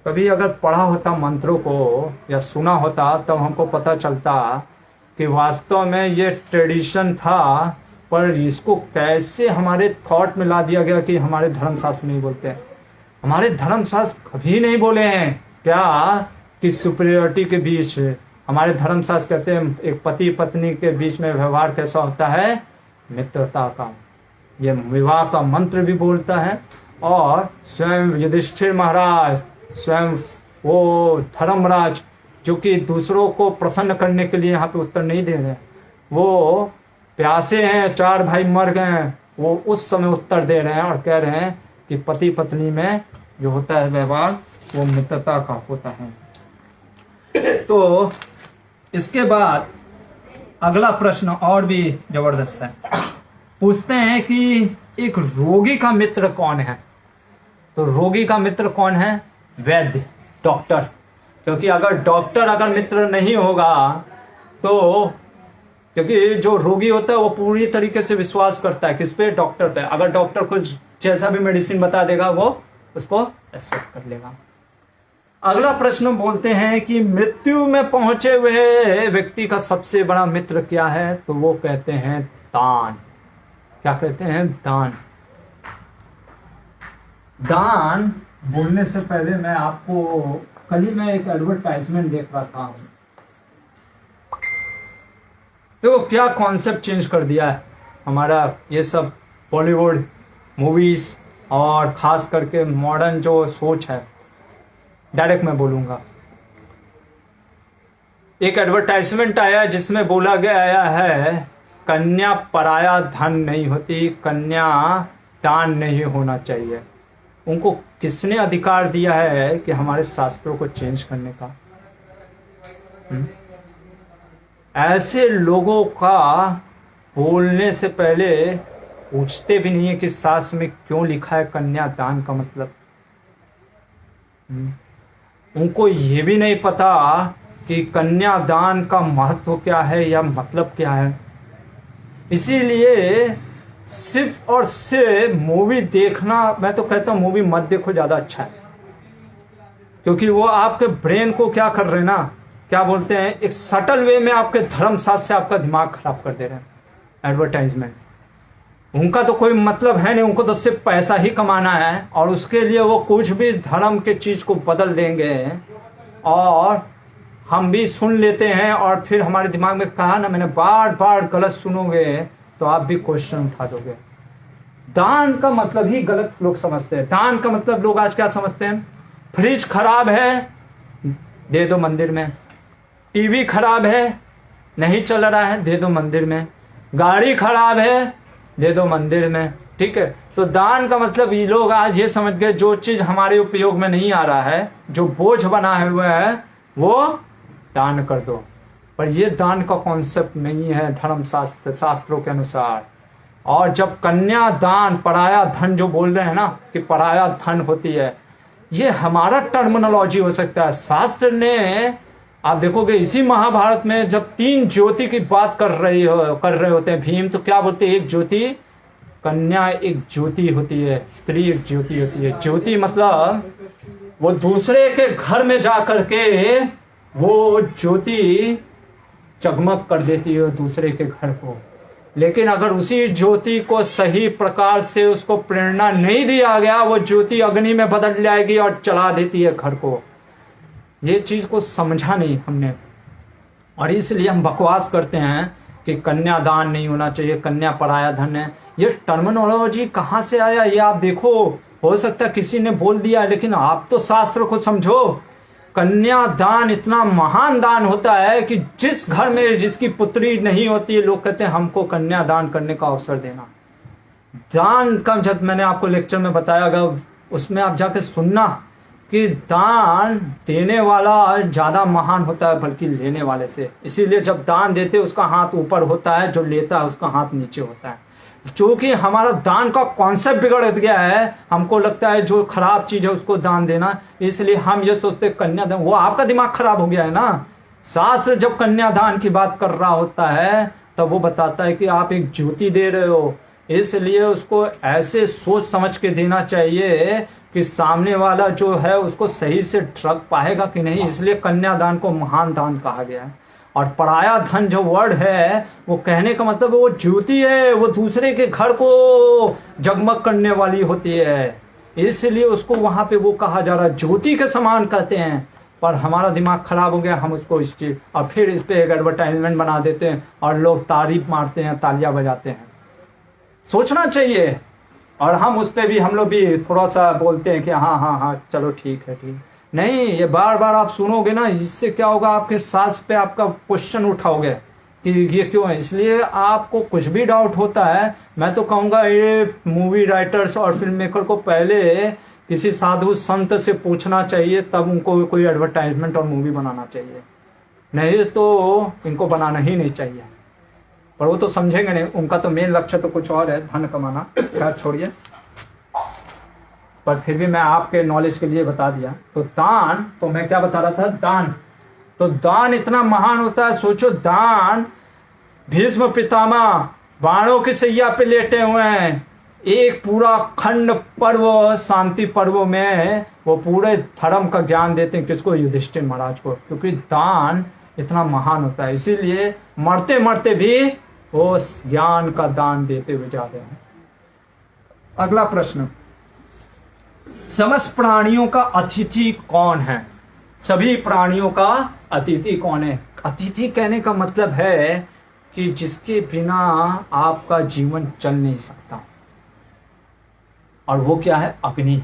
S1: कभी अगर पढ़ा होता मंत्रों को या सुना होता, तब हमको पता चलता कि वास्तव में ये ट्रेडिशन था, पर इसको कैसे हमारे थॉट में ला दिया गया कि हमारे धर्मशास्त्र नहीं बोलते हैं। हमारे धर्मशास्त्र कभी नहीं बोले हैं क्या कि सुपीरियरिटी के बीच। हमारे धर्मशास्त्र कहते हैं एक पति पत्नी के बीच में व्यवहार कैसा होता है? मित्रता का। ये विवाह का मंत्र भी बोलता है। और स्वयं युधिष्ठिर महाराज, स्वयं वो धर्मराज, जो कि दूसरों को प्रसन्न करने के लिए यहाँ पे उत्तर नहीं दे रहे, वो प्यासे हैं, 4 भाई मर गए हैं, वो उस समय उत्तर दे रहे हैं और कह रहे हैं कि पति पत्नी में जो होता है व्यवहार, वो मित्रता का होता है। तो इसके बाद अगला प्रश्न और भी जबरदस्त है। पूछते हैं कि एक रोगी का मित्र कौन है? तो रोगी का मित्र कौन है? वैद्य, डॉक्टर। क्योंकि अगर डॉक्टर अगर मित्र नहीं होगा तो, क्योंकि जो रोगी होता है वो पूरी तरीके से विश्वास करता है किस पे? डॉक्टर पे। अगर डॉक्टर कुछ जैसा भी मेडिसिन बता देगा वो उसको एक्सेप्ट कर लेगा। अगला प्रश्न बोलते हैं कि मृत्यु में पहुंचे हुए व्यक्ति का सबसे बड़ा मित्र क्या है? तो वो कहते हैं दान। क्या कहते हैं? दान। दान बोलने से पहले मैं आपको, कल ही मैं एक एडवर्टाइजमेंट देख रहा था। देखो क्या कॉन्सेप्ट चेंज कर दिया है हमारा ये सब बॉलीवुड मूवीज और खास करके मॉडर्न जो सोच है। डायरेक्ट मैं बोलूंगा, एक एडवर्टाइजमेंट आया जिसमें बोला गया है कन्या पराया धन नहीं होती, कन्या दान नहीं होना चाहिए। उनको किसने अधिकार दिया है कि हमारे शास्त्रों को चेंज करने का? ऐसे लोगों का बोलने से पहले पूछते भी नहीं है कि शास्त्र में क्यों लिखा है कन्या दान का मतलब। उनको ये भी नहीं पता कि कन्यादान का महत्व क्या है या मतलब क्या है। इसीलिए सिर्फ और सिर्फ मूवी देखना, मैं तो कहता हूँ मूवी मत देखो, ज़्यादा अच्छा है। क्योंकि वो आपके ब्रेन को क्या कर रहे हैं ना, क्या बोलते हैं, एक सटल वे में आपके धर्मशास्त्र से आपका दिमाग खराब कर दे रहे हैं। एडवर्टाइजमेंट, उनका तो कोई मतलब है नहीं, उनको तो सिर्फ पैसा ही कमाना है और उसके लिए वो कुछ भी धर्म के चीज़ को बदल देंगे। और हम भी सुन लेते हैं और फिर हमारे दिमाग में कहा ना मैंने, बार बार गलत सुनोगे तो आप भी क्वेश्चन उठा दोगे। दान का मतलब ही गलत लोग समझते हैं। दान का मतलब लोग आज क्या समझते हैं, फ्रिज खराब है दे दो मंदिर में, टीवी खराब है नहीं चल रहा है दे दो मंदिर में, गाड़ी खराब है, दे दो मंदिर में, ठीक है। तो दान का मतलब ये लोग आज ये समझ गए जो चीज हमारे उपयोग में नहीं आ रहा है, जो बोझ बना हुआ है, वो दान कर दो। पर ये दान का कॉन्सेप्ट नहीं है धर्म शास्त्रों के अनुसार। और जब कन्या दान, पराया धन जो बोल रहे हैं ना कि पराया धन होती है, ये हमारा टर्मिनोलॉजी हो सकता है। शास्त्र ने, आप देखोगे इसी महाभारत में जब 3 ज्योति की बात कर रहे होते हैं भीम, तो क्या बोलते हैं? एक ज्योति, कन्या एक ज्योति होती है, स्त्री एक ज्योति होती है। ज्योति मतलब वो दूसरे के घर में जा करके वो ज्योति जगमग कर देती है दूसरे के घर को। लेकिन अगर उसी ज्योति को सही प्रकार से उसको प्रेरणा नहीं दिया गया, वो ज्योति अग्नि में बदल जाएगी और जला देती है घर को। ये चीज को समझा नहीं हमने, और इसलिए हम बकवास करते हैं कि कन्या दान नहीं होना चाहिए, कन्या पराया धन है। ये टर्मिनोलॉजी कहाँ से आया ये आप देखो। हो सकता है किसी ने बोल दिया, लेकिन आप तो शास्त्र को समझो। कन्या दान इतना महान दान होता है कि जिस घर में जिसकी पुत्री नहीं होती है, लोग कहते हैं हमको कन्या दान करने का अवसर देना। दान का जब मैंने आपको लेक्चर में बताया गया, उसमें आप जाके सुनना कि दान देने वाला ज्यादा महान होता है बल्कि लेने वाले से। इसीलिए जब दान देते उसका हाथ ऊपर होता है, जो लेता है उसका हाथ नीचे होता है। क्योंकि हमारा दान का कॉन्सेप्ट बिगड़ गया है, हमको लगता है जो खराब चीज है उसको दान देना, इसलिए हम ये सोचते कन्या दान। वो आपका दिमाग खराब हो गया है ना। शास्त्र जब कन्यादान की बात कर रहा होता है तब वो बताता है कि आप एक ज्योति दे रहे हो, इसलिए उसको ऐसे सोच समझ के देना चाहिए कि सामने वाला जो है उसको सही से ट्रक पाएगा कि नहीं। इसलिए कन्यादान को महान दान कहा गया है। और पराया धन जो वर्ड है, वो कहने का मतलब वो ज्योति है, वो दूसरे के घर को जगमग करने वाली होती है, इसलिए उसको वहां पे वो कहा जा रहा है, ज्योति के समान कहते हैं। पर हमारा दिमाग खराब हो गया, हम उसको इस चीज और फिर इस पे एक एडवर्टाइजमेंट बना देते हैं और लोग तारीफ मारते हैं, तालियां बजाते हैं। सोचना चाहिए। और हम उस पे भी, हम लोग भी थोड़ा सा बोलते हैं कि हाँ हाँ हाँ चलो ठीक है, ठीक नहीं। ये बार बार आप सुनोगे ना, इससे क्या होगा, आपके सांस पे आपका क्वेश्चन उठाओगे कि ये क्यों है। इसलिए आपको कुछ भी डाउट होता है, मैं तो कहूँगा ये मूवी राइटर्स और फिल्म मेकर को पहले किसी साधु संत से पूछना चाहिए, तब उनको कोई एडवर्टाइजमेंट और मूवी बनाना चाहिए, नहीं तो इनको बनाना ही नहीं चाहिए। पर वो तो समझेंगे नहीं, उनका तो मेन लक्ष्य तो कुछ और है, धन कमाना। खैर छोड़िए, पर फिर भी मैं आपके नॉलेज के लिए बता दिया। तो दान, तो मैं क्या बता रहा था, दान। तो दान इतना महान होता है। सोचो, दान, भीष्म पितामह बाणों की सैया पे लेटे हुए हैं, एक पूरा खंड पर्व, शांति पर्व में वो पूरे धर्म का ज्ञान देते हैं। किसको? युधिष्ठिर महाराज को, क्योंकि दान इतना महान होता है। इसीलिए मरते मरते भी वो ज्ञान का दान देते हुए जाते हैं। अगला प्रश्न, समस्त प्राणियों का अतिथि कौन है? सभी प्राणियों का अतिथि कौन है? अतिथि कहने का मतलब है कि जिसके बिना आपका जीवन चल नहीं सकता। और वो क्या है? अग्नि।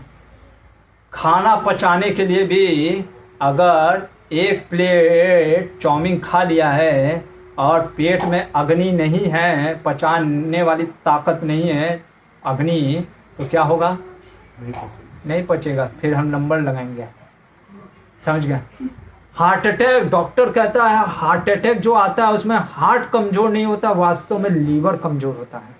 S1: खाना पचाने के लिए भी अगर एक प्लेट चाउमीन खा लिया है और पेट में अग्नि नहीं है, पचाने वाली ताकत नहीं है अग्नि, तो क्या होगा? नहीं पचेगा। फिर हम नंबर लगाएंगे, समझ गए? हार्ट अटैक, डॉक्टर कहता है हार्ट अटैक जो आता है उसमें हार्ट कमजोर नहीं होता, वास्तव में लीवर कमजोर होता है।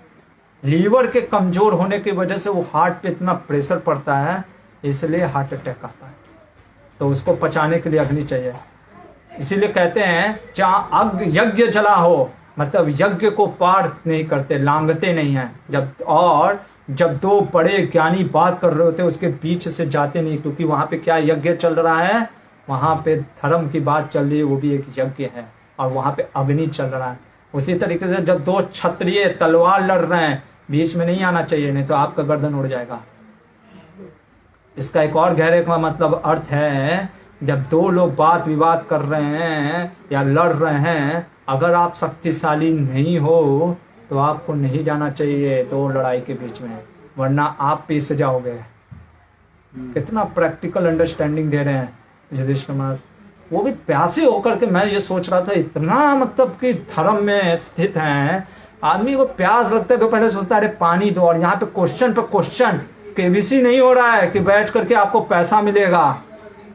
S1: लीवर के कमजोर होने की वजह से वो हार्ट पे इतना प्रेशर पड़ता है, इसलिए हार्ट अटैक आता है। तो उसको पचाने के लिए अग्नि चाहिए। इसीलिए कहते हैं जहाँ यज्ञ जला हो, मतलब यज्ञ को पार नहीं करते, लांघते नहीं है। जब दो बड़े ज्ञानी बात कर रहे होते हैं उसके बीच से जाते नहीं, क्योंकि वहां पे क्या यज्ञ चल रहा है, वहां पे धर्म की बात चल रही है, वो भी एक यज्ञ है, और वहां पे अग्नि चल रहा है। उसी तरीके से जब दो क्षत्रिय तलवार लड़ रहे हैं, बीच में नहीं आना चाहिए, नहीं तो आपका गर्दन उड़ जाएगा। इसका एक और गहरे का मतलब अर्थ है, जब दो लोग बात विवाद कर रहे हैं या लड़ रहे हैं, अगर आप शक्तिशाली नहीं हो तो आपको नहीं जाना चाहिए दो लड़ाई के बीच में, वरना आप पीस जाओगे। कितना प्रैक्टिकल अंडरस्टैंडिंग दे रहे हैं युधिष्ठिर महाराज। वो भी प्यासे होकर के, मैं ये सोच रहा था इतना मतलब कि धर्म में स्थित हैं, आदमी को प्यास लगता है तो पहले सोचता है अरे पानी दो, और यहाँ पे क्वेश्चन केबीसी नहीं हो रहा है कि बैठ करके आपको पैसा मिलेगा।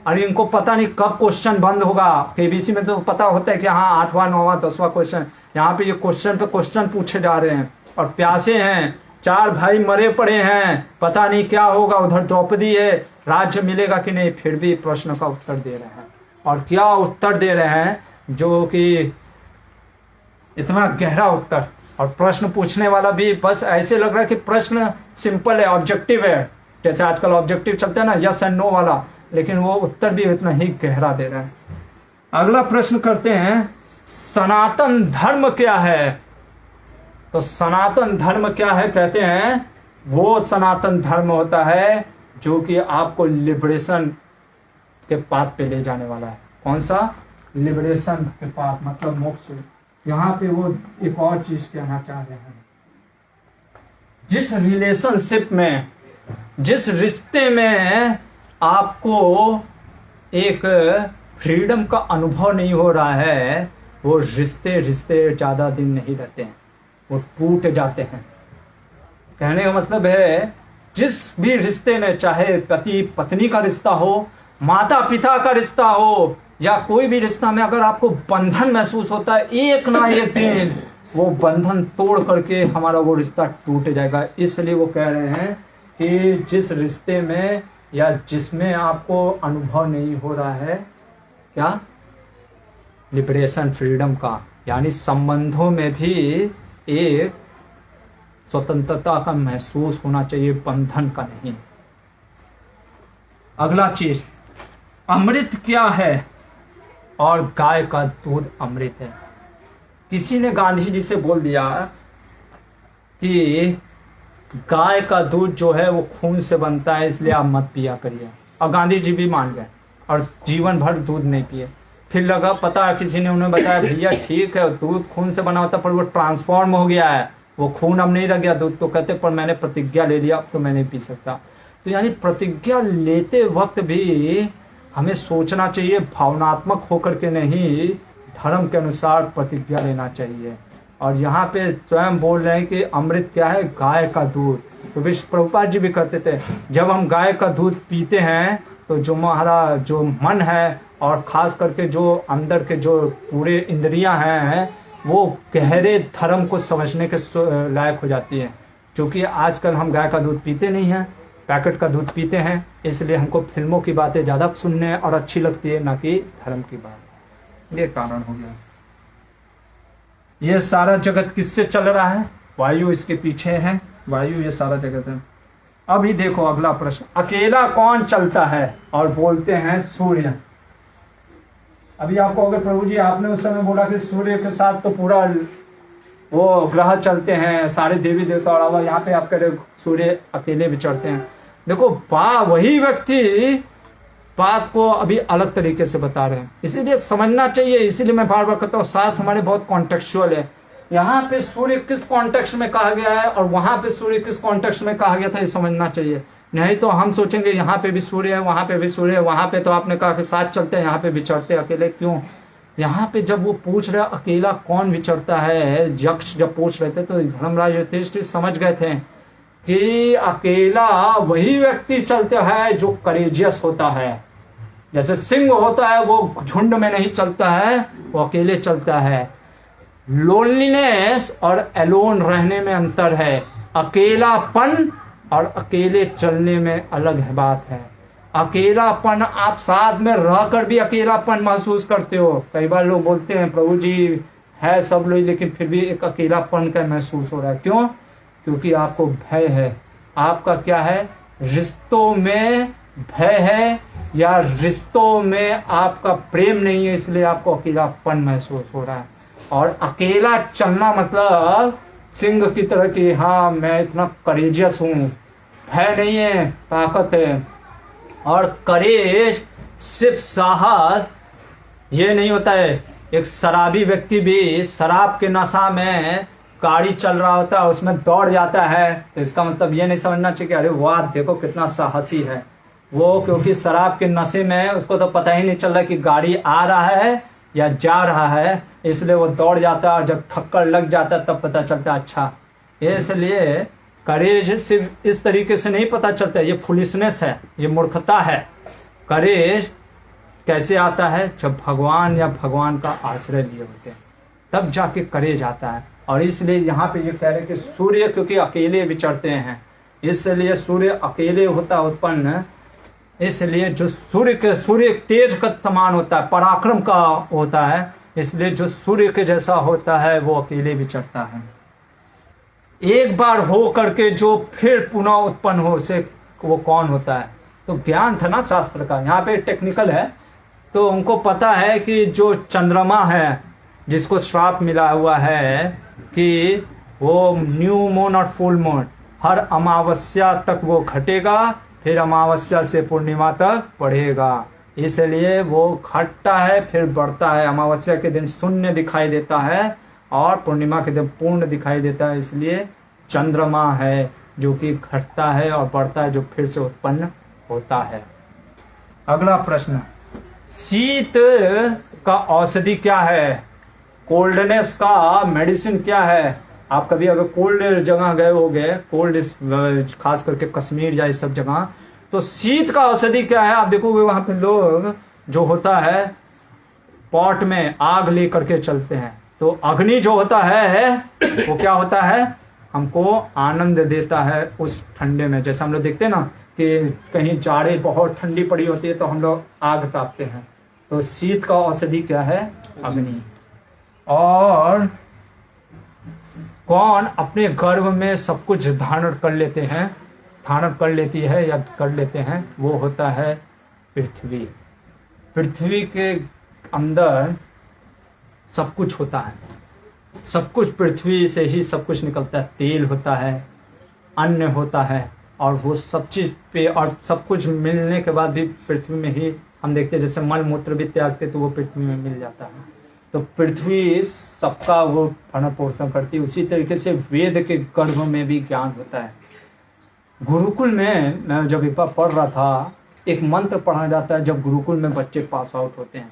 S1: अरे इनको पता नहीं कब क्वेश्चन बंद होगा। केबीसी में तो पता होता है कि हाँ 8वां 9वां 10वां क्वेश्चन, यहाँ पे ये क्वेश्चन पे क्वेश्चन पूछे जा रहे हैं और प्यासे हैं। 4 भाई मरे पड़े हैं, पता नहीं क्या होगा, उधर द्रौपदी है, राज्य मिलेगा कि नहीं, फिर भी प्रश्न का उत्तर दे रहे हैं। और क्या उत्तर दे रहे हैं जो कि इतना गहरा उत्तर, और प्रश्न पूछने वाला भी बस ऐसे लग रहा है कि प्रश्न सिंपल है, ऑब्जेक्टिव है, जैसे आजकल ऑब्जेक्टिव चलते हैं ना, यस एंड नो वाला, लेकिन वो उत्तर भी इतना ही गहरा दे रहा है। अगला प्रश्न करते हैं, सनातन धर्म क्या है? तो सनातन धर्म क्या है? कहते हैं वो सनातन धर्म होता है जो कि आपको लिबरेशन के पाथ पे ले जाने वाला है। कौन सा? लिबरेशन के पाथ, मतलब मोक्ष। यहाँ पे वो एक और चीज कहना चाह रहे हैं, जिस रिलेशनशिप में, जिस रिश्ते में आपको एक फ्रीडम का अनुभव नहीं हो रहा है, वो रिश्ते ज्यादा दिन नहीं रहते हैं, वो टूट जाते हैं। कहने का मतलब है जिस भी रिश्ते में, चाहे पति पत्नी का रिश्ता हो, माता पिता का रिश्ता हो, या कोई भी रिश्ता में अगर आपको बंधन महसूस होता है, एक ना एक दिन वो बंधन तोड़ करके हमारा वो रिश्ता टूट जाएगा। इसलिए वो कह रहे हैं कि जिस रिश्ते में या जिसमें आपको अनुभव नहीं हो रहा है, क्या? लिबरेशन, फ्रीडम का, यानी संबंधों में भी एक स्वतंत्रता का महसूस होना चाहिए, बंधन का नहीं। अगला चीज, अमृत क्या है? और गाय का दूध अमृत है। किसी ने गांधी जी से बोल दिया कि गाय का दूध जो है वो खून से बनता है, इसलिए आप मत पिया करिए, और गांधी जी भी मान गए और जीवन भर दूध नहीं पिए। फिर लगा पता, किसी ने उन्हें बताया भैया ठीक है दूध खून से बना होता, पर वो ट्रांसफॉर्म हो गया है, वो खून अब नहीं रह गया दूध। तो कहते पर मैंने प्रतिज्ञा ले लिया, अब तो मैं नहीं पी सकता। तो यानी प्रतिज्ञा लेते वक्त भी हमें सोचना चाहिए, भावनात्मक होकर के नहीं, धर्म के अनुसार प्रतिज्ञा लेना चाहिए। और यहाँ पे स्वयं बोल रहे हैं कि अमृत क्या है? गाय का दूध। तो विश्व प्रभुपाद जी भी कहते थे, जब हम गाय का दूध पीते हैं तो जो हमारा जो मन है और खास करके जो अंदर के जो पूरे इंद्रियां हैं, वो गहरे धर्म को समझने के लायक हो जाती है। क्योंकि आजकल हम गाय का दूध पीते नहीं हैं, पैकेट का दूध पीते हैं, इसलिए हमको फिल्मों की बातें ज़्यादा सुनने और अच्छी लगती है, ना कि धर्म की बात। ये कारण हो गया। ये सारा जगत किससे चल रहा है? वायु इसके पीछे है, वायु ये सारा जगत है। अभी देखो अगला प्रश्न, अकेला कौन चलता है? और बोलते हैं सूर्य। अभी आपको अगर प्रभु जी आपने उस समय बोला कि सूर्य के साथ तो पूरा वो ग्रह चलते हैं, सारे देवी देवता, और यहाँ पे आप कह रहे सूर्य अकेले विचरते हैं। देखो वही व्यक्ति बात को अभी अलग तरीके से बता रहे हैं, इसीलिए समझना चाहिए। इसीलिए मैं बार बार कहता हूँ शास्त्र हमारे बहुत कॉन्टेक्चुअल है। यहाँ पे सूर्य किस कॉन्टेक्स्ट में कहा गया है और वहां पे सूर्य किस कॉन्टेक्स्ट में कहा गया था, ये समझना चाहिए। नहीं तो हम सोचेंगे यहाँ पे भी सूर्य है, वहां पे भी सूर्य है, वहां पे तो आपने कहा कि साथ चलते हैं, यहाँ पे विचरते अकेले क्यों? यहाँ पे जब वो पूछ रहे अकेला कौन विचरता है, यक्ष जब पूछ रहे थे तो धर्मराज युधिष्ठिर समझ गए थे कि अकेला वही व्यक्ति चलता है जो करेजियस होता है। जैसे सिंह होता है वो झुंड में नहीं चलता है, वो अकेले चलता है। लोनलीनेस और एलोन रहने में अंतर है, अकेलापन और अकेले चलने में अलग है बात है। अकेलापन आप साथ में रहकर भी अकेलापन महसूस करते हो। कई बार लोग बोलते हैं प्रभु जी है सब लोग, लेकिन फिर भी एक अकेलापन का महसूस हो रहा है। क्यों? क्योंकि आपको भय है। आपका क्या है? रिश्तों में भय है, या रिश्तों में आपका प्रेम नहीं है, इसलिए आपको अकेलापन महसूस हो रहा है। और अकेला चलना मतलब सिंह की तरह कि हाँ मैं इतना करेजियस हूँ, भय नहीं है, ताकत है। और करेज सिर्फ साहस ये नहीं होता है। एक शराबी व्यक्ति भी शराब के नशा में गाड़ी चल रहा होता है, उसमें दौड़ जाता है, तो इसका मतलब ये नहीं समझना चाहिए कि अरे वाह देखो कितना साहसी है वो, क्योंकि शराब के नशे में उसको तो पता ही नहीं चल रहा कि गाड़ी आ रहा है या जा रहा है, इसलिए वो दौड़ जाता है और जब ठक्कर लग जाता है तब पता चलता है अच्छा। इसलिए करेज सिर्फ इस तरीके से नहीं पता चलता, ये फुलिशनेस है, ये मूर्खता है। करेज कैसे आता है? जब भगवान या भगवान का आश्रय लिए होते हैं तब जाके करेज आता है। और इसलिए यहाँ पे ये कह रहे हैं कि सूर्य क्योंकि अकेले विचरते हैं, इसलिए सूर्य अकेले होता उत्पन्न, इसलिए जो सूर्य तेज का समान होता है, पराक्रम का होता है, इसलिए जो सूर्य के जैसा होता है वो अकेले विचरता है। एक बार हो करके जो फिर पुनः उत्पन्न हो से वो कौन होता है? तो ज्ञान था ना शास्त्र का, यहाँ पे टेक्निकल है। तो उनको पता है कि जो चंद्रमा है जिसको श्राप मिला हुआ है कि वो न्यू मून और फुल मून हर अमावस्या तक वो घटेगा, फिर अमावस्या से पूर्णिमा तक बढ़ेगा, इसलिए वो घटता है फिर बढ़ता है। अमावस्या के दिन शून्य दिखाई देता है और पूर्णिमा के दिन पूर्ण दिखाई देता है, इसलिए चंद्रमा है जो कि घटता है और बढ़ता है, जो फिर से उत्पन्न होता है। अगला प्रश्न, शीत का औषधि क्या है? कोल्डनेस का मेडिसिन क्या है? आप कभी अगर कोल्ड जगह गए होगे, कोल्ड खास करके कश्मीर या इस सब जगह, तो शीत का औषधि क्या है? आप देखोगे वहां पे लोग जो होता है पॉट में आग ले करके चलते हैं। तो अग्नि जो होता है वो क्या होता है? हमको आनंद देता है उस ठंडे में। जैसे हम लोग देखते हैं ना कि कहीं जाड़े बहुत ठंडी पड़ी होती है तो हम लोग आग तापते हैं। तो शीत का औषधि क्या है? अग्नि। और कौन अपने गर्भ में सब कुछ धारण कर लेते हैं, धारण कर लेती है या कर लेते हैं? वो होता है पृथ्वी। पृथ्वी के अंदर सब कुछ होता है, सब कुछ पृथ्वी से ही सब कुछ निकलता है। तेल होता है, अन्न होता है, और वो सब चीज पे, और सब कुछ मिलने के बाद भी पृथ्वी में ही हम देखते हैं। जैसे मल मूत्र भी त्यागते तो वो पृथ्वी में मिल जाता है। तो पृथ्वी सबका वो भरण पोषण करती है। उसी तरीके से वेद के गर्भ में भी ज्ञान होता है। गुरुकुल में मैं जब पढ़ रहा था, एक मंत्र पढ़ा जाता है जब गुरुकुल में बच्चे पास आउट होते हैं,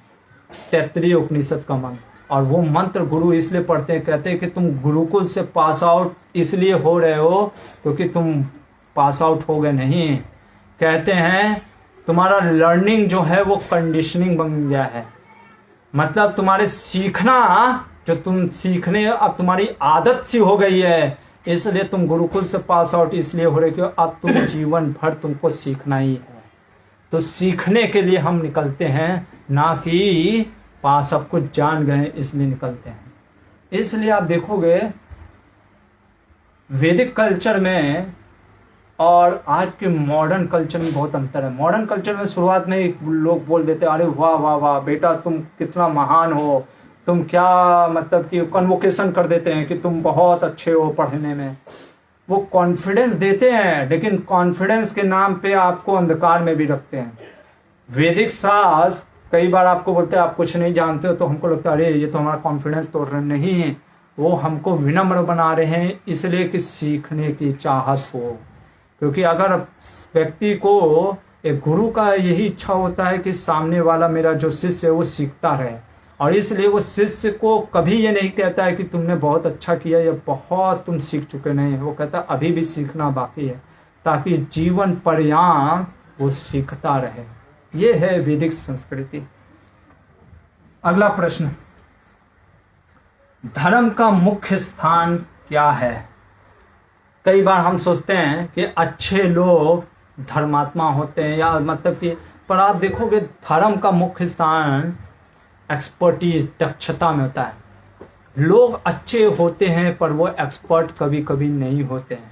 S1: तैत्तरीय उपनिषद का मंत्र। और वो मंत्र गुरु इसलिए पढ़ते हैं, कहते हैं कि तुम गुरुकुल से पास आउट इसलिए हो रहे हो क्योंकि तुम पास आउट हो गए नहीं, कहते हैं तुम्हारा लर्निंग जो है वो कंडीशनिंग बन गया है। मतलब तुम्हारे सीखना, जो तुम सीखने अब तुम्हारी आदत सी हो गई है, इसलिए तुम गुरुकुल से पास आउट इसलिए हो रहे कि अब तुम जीवन भर तुमको सीखना ही है। तो सीखने के लिए हम निकलते हैं, ना कि पास सब कुछ जान गए इसलिए निकलते हैं। इसलिए आप देखोगे वैदिक कल्चर में और आज के मॉडर्न कल्चर में बहुत अंतर है। मॉडर्न कल्चर में शुरुआत में ही लोग बोल देते हैं अरे वाह वाह वाह बेटा तुम कितना महान हो, तुम क्या, मतलब कि कन्वोकेशन कर देते हैं कि तुम बहुत अच्छे हो पढ़ने में। वो कॉन्फिडेंस देते हैं, लेकिन कॉन्फिडेंस के नाम पे आपको अंधकार में भी रखते हैं। वैदिक शास्त्र कई बार आपको बोलते हैं आप कुछ नहीं जानते हो, तो हमको लगता है अरे ये तो हमारा कॉन्फिडेंस तोड़ रहे नहीं है। वो हमको विनम्र बना रहे हैं इसलिए कि सीखने की चाहत हो। क्योंकि अगर व्यक्ति को, एक गुरु का यही इच्छा होता है कि सामने वाला मेरा जो शिष्य है वो सीखता रहे, और इसलिए वो शिष्य को कभी ये नहीं कहता है कि तुमने बहुत अच्छा किया या बहुत तुम सीख चुके नहीं। वो कहता अभी भी सीखना बाकी है, ताकि जीवन पर्यंत वो सीखता रहे। ये है वैदिक संस्कृति। अगला प्रश्न, धर्म का मुख्य स्थान क्या है? कई बार हम सोचते हैं कि अच्छे लोग धर्मात्मा होते हैं, या मतलब कि, पर आप देखोगे धर्म का मुख्य स्थान एक्सपर्टीज, दक्षता में होता है। लोग अच्छे होते हैं पर वो एक्सपर्ट कभी कभी नहीं होते हैं।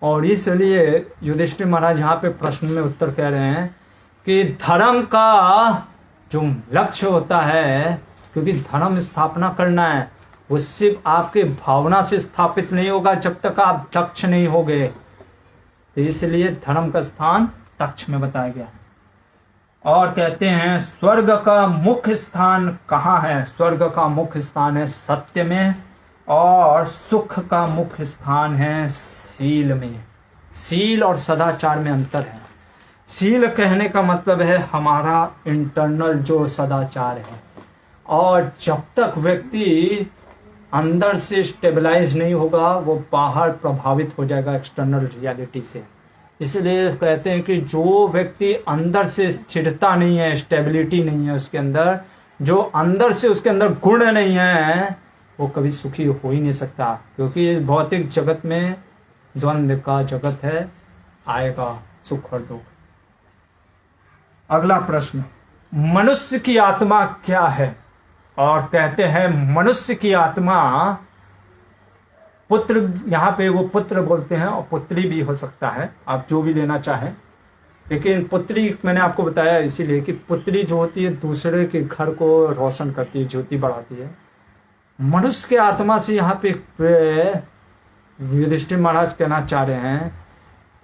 S1: और इसलिए युधिष्ठिर महाराज यहाँ पे प्रश्न में उत्तर कह रहे हैं कि धर्म का जो लक्ष्य होता है, क्योंकि धर्म स्थापना करना है, वो सिर्फ आपके भावना से स्थापित नहीं होगा जब तक आप दक्ष नहीं होगे। तो इसलिए धर्म का स्थान दक्ष में बताया गया है। और कहते हैं स्वर्ग का मुख्य स्थान कहाँ है? स्वर्ग का मुख्य स्थान है सत्य में, और सुख का मुख्य स्थान है शील में। शील और सदाचार में अंतर है। शील कहने का मतलब है हमारा इंटरनल जो सदाचार है। और जब तक व्यक्ति अंदर से स्टेबलाइज नहीं होगा वो बाहर प्रभावित हो जाएगा एक्सटर्नल रियलिटी से। इसलिए कहते हैं कि जो व्यक्ति अंदर से स्थिरता नहीं है, स्टेबिलिटी नहीं है उसके अंदर, जो अंदर से उसके अंदर गुण नहीं है, वो कभी सुखी हो ही नहीं सकता, क्योंकि इस भौतिक जगत में द्वंद्व का जगत है, आएगा सुख और दुख। अगला प्रश्न, मनुष्य की आत्मा क्या है? और कहते हैं मनुष्य की आत्मा पुत्र, यहाँ पे वो पुत्र बोलते हैं और पुत्री भी हो सकता है, आप जो भी लेना चाहें, लेकिन पुत्री मैंने आपको बताया इसीलिए कि पुत्री जो होती है दूसरे के घर को रोशन करती है, ज्योति बढ़ाती है। मनुष्य के आत्मा से यहाँ पे युधिष्ठिर महाराज कहना चाह रहे हैं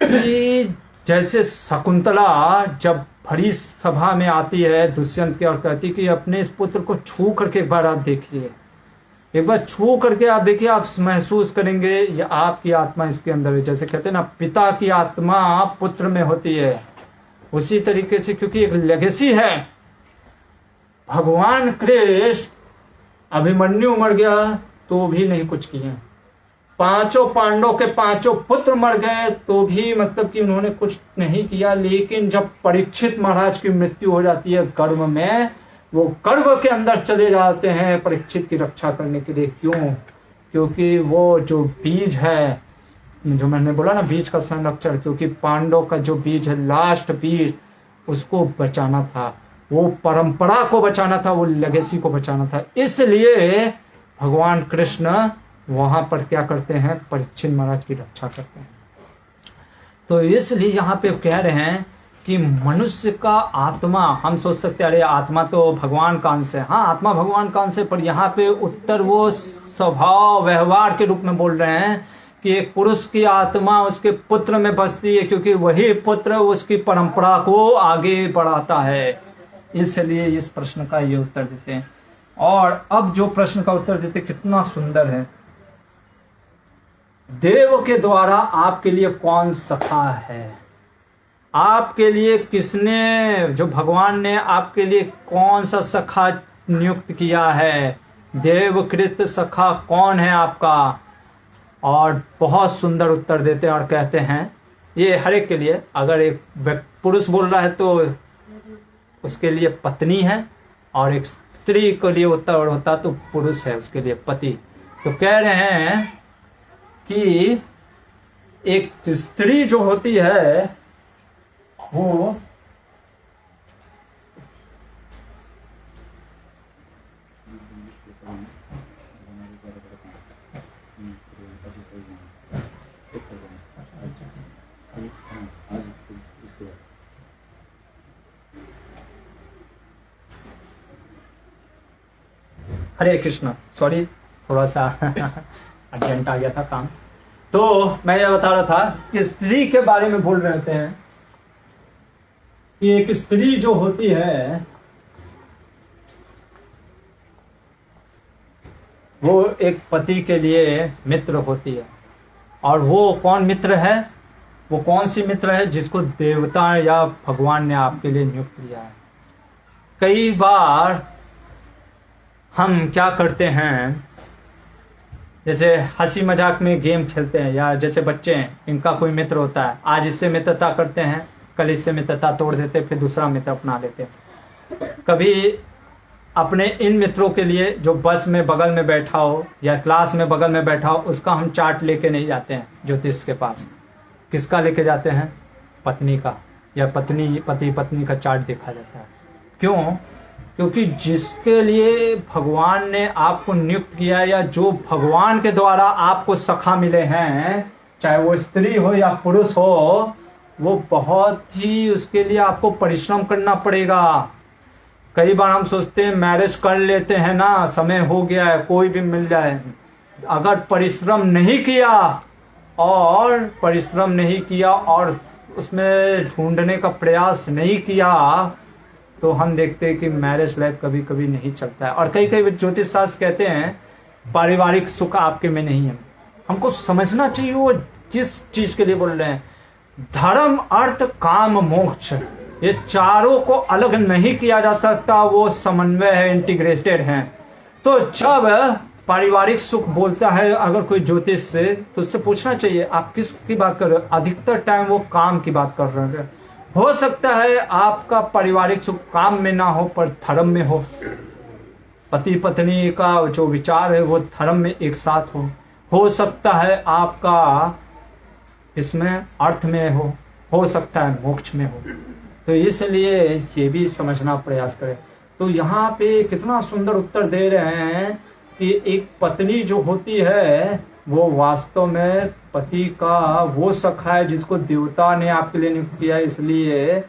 S1: कि जैसे शकुंतला जब बड़ी सभा में आती है दुष्यंत के और कहती कि अपने इस पुत्र को छू करके एक बार आप देखिए, एक बार छू करके आप देखिए, आप महसूस करेंगे ये आपकी आत्मा इसके अंदर है। जैसे कहते हैं ना पिता की आत्मा पुत्र में होती है, उसी तरीके से क्योंकि एक लेगेसी है। भगवान कृष्ण अभिमन्यु मर गया तो भी नहीं कुछ किए, पांचों पांडव के पांचों पुत्र मर गए तो भी मतलब कि उन्होंने कुछ नहीं किया, लेकिन जब परीक्षित महाराज की मृत्यु हो जाती है गर्भ में, वो गर्भ के अंदर चले जाते हैं परीक्षित की रक्षा करने के लिए। क्यों? क्योंकि वो जो बीज है, जो मैंने बोला ना बीज का संरक्षण, क्योंकि पांडव का जो बीज है लास्ट बीज, उसको बचाना था, वो परंपरा को बचाना था, वो लेगेसी को बचाना था। इसलिए भगवान कृष्ण वहां पर क्या करते हैं, परीक्षित महाराज की रक्षा करते हैं। तो इसलिए यहाँ पे कह रहे हैं कि मनुष्य का आत्मा, हम सोच सकते हैं अरे आत्मा तो भगवान का अंश है, हाँ आत्मा भगवान का अंश है, पर यहाँ पे उत्तर वो स्वभाव व्यवहार के रूप में बोल रहे हैं कि एक पुरुष की आत्मा उसके पुत्र में बसती है, क्योंकि वही पुत्र उसकी परंपरा को आगे बढ़ाता है। इसलिए इस प्रश्न का ये उत्तर देते हैं। और अब जो प्रश्न का उत्तर देते कितना सुंदर है, देव के द्वारा आपके लिए कौन सखा है? आपके लिए किसने, जो भगवान ने आपके लिए कौन सा सखा नियुक्त किया है? देवकृत सखा कौन है आपका? और बहुत सुंदर उत्तर देते हैं और कहते हैं ये हर एक के लिए, अगर एक पुरुष बोल रहा है तो उसके लिए पत्नी है, और एक स्त्री के लिए उत्तर होता तो पुरुष है उसके लिए पति। तो कह रहे हैं कि एक स्त्री जो होती है वो हरे कृष्ण, सॉरी थोड़ा सा अर्जेंट आ गया था काम। तो मैं ये बता रहा था कि स्त्री के बारे में बोल रहे होते हैं कि एक स्त्री जो होती है वो एक पति के लिए मित्र होती है। और वो कौन मित्र है? वो कौन सी मित्र है? जिसको देवता या भगवान ने आपके लिए नियुक्त किया है। कई बार हम क्या करते हैं, जैसे हंसी मजाक में गेम खेलते हैं, या जैसे बच्चे हैं इनका कोई मित्र होता है, आज इससे मित्रता करते हैं, कल इससे मित्रता तोड़ देते, फिर दूसरा मित्र अपना लेते हैं। कभी अपने इन मित्रों के लिए जो बस में बगल में बैठा हो या क्लास में बगल में बैठा हो, उसका हम चार्ट लेके नहीं जाते हैं ज्योतिष के पास। किसका लेके जाते हैं? पत्नी का, या पति पत्नी का चार्ट देखा जाता है। क्यों? क्योंकि जिसके लिए भगवान ने आपको नियुक्त किया है, या जो भगवान के द्वारा आपको सखा मिले हैं, चाहे वो स्त्री हो या पुरुष हो, वो बहुत ही उसके लिए आपको परिश्रम करना पड़ेगा। कई बार हम सोचते हैं मैरिज कर लेते हैं ना, समय हो गया है, कोई भी मिल जाए। अगर परिश्रम नहीं किया और उसमें ढूंढने का प्रयास नहीं किया, तो हम देखते हैं कि मैरिज लाइफ कभी कभी नहीं चलता है। और कई ज्योतिष शास्त्र कहते हैं पारिवारिक सुख आपके में नहीं है। हमको समझना चाहिए वो किस चीज के लिए बोल रहे हैं। धर्म अर्थ काम मोक्ष, ये चारों को अलग नहीं किया जा सकता, वो समन्वय है, इंटीग्रेटेड हैं। तो जब पारिवारिक सुख बोलता है अगर कोई ज्योतिष से, तो उससे पूछना चाहिए आप किसकी बात कर रहे हो। अधिकतर टाइम वो काम की बात कर रहे हैं। हो सकता है आपका पारिवारिक सुख काम में ना हो पर धर्म में हो, पति पत्नी का जो विचार है वो धर्म में एक साथ हो सकता है आपका इसमें अर्थ में हो सकता है मोक्ष में हो। तो इसलिए ये भी समझना प्रयास करें। तो यहाँ पे कितना सुंदर उत्तर दे रहे हैं कि एक पत्नी जो होती है वो वास्तव में पति का वो सखा है जिसको देवता ने आपके लिए नियुक्त किया है। इसलिए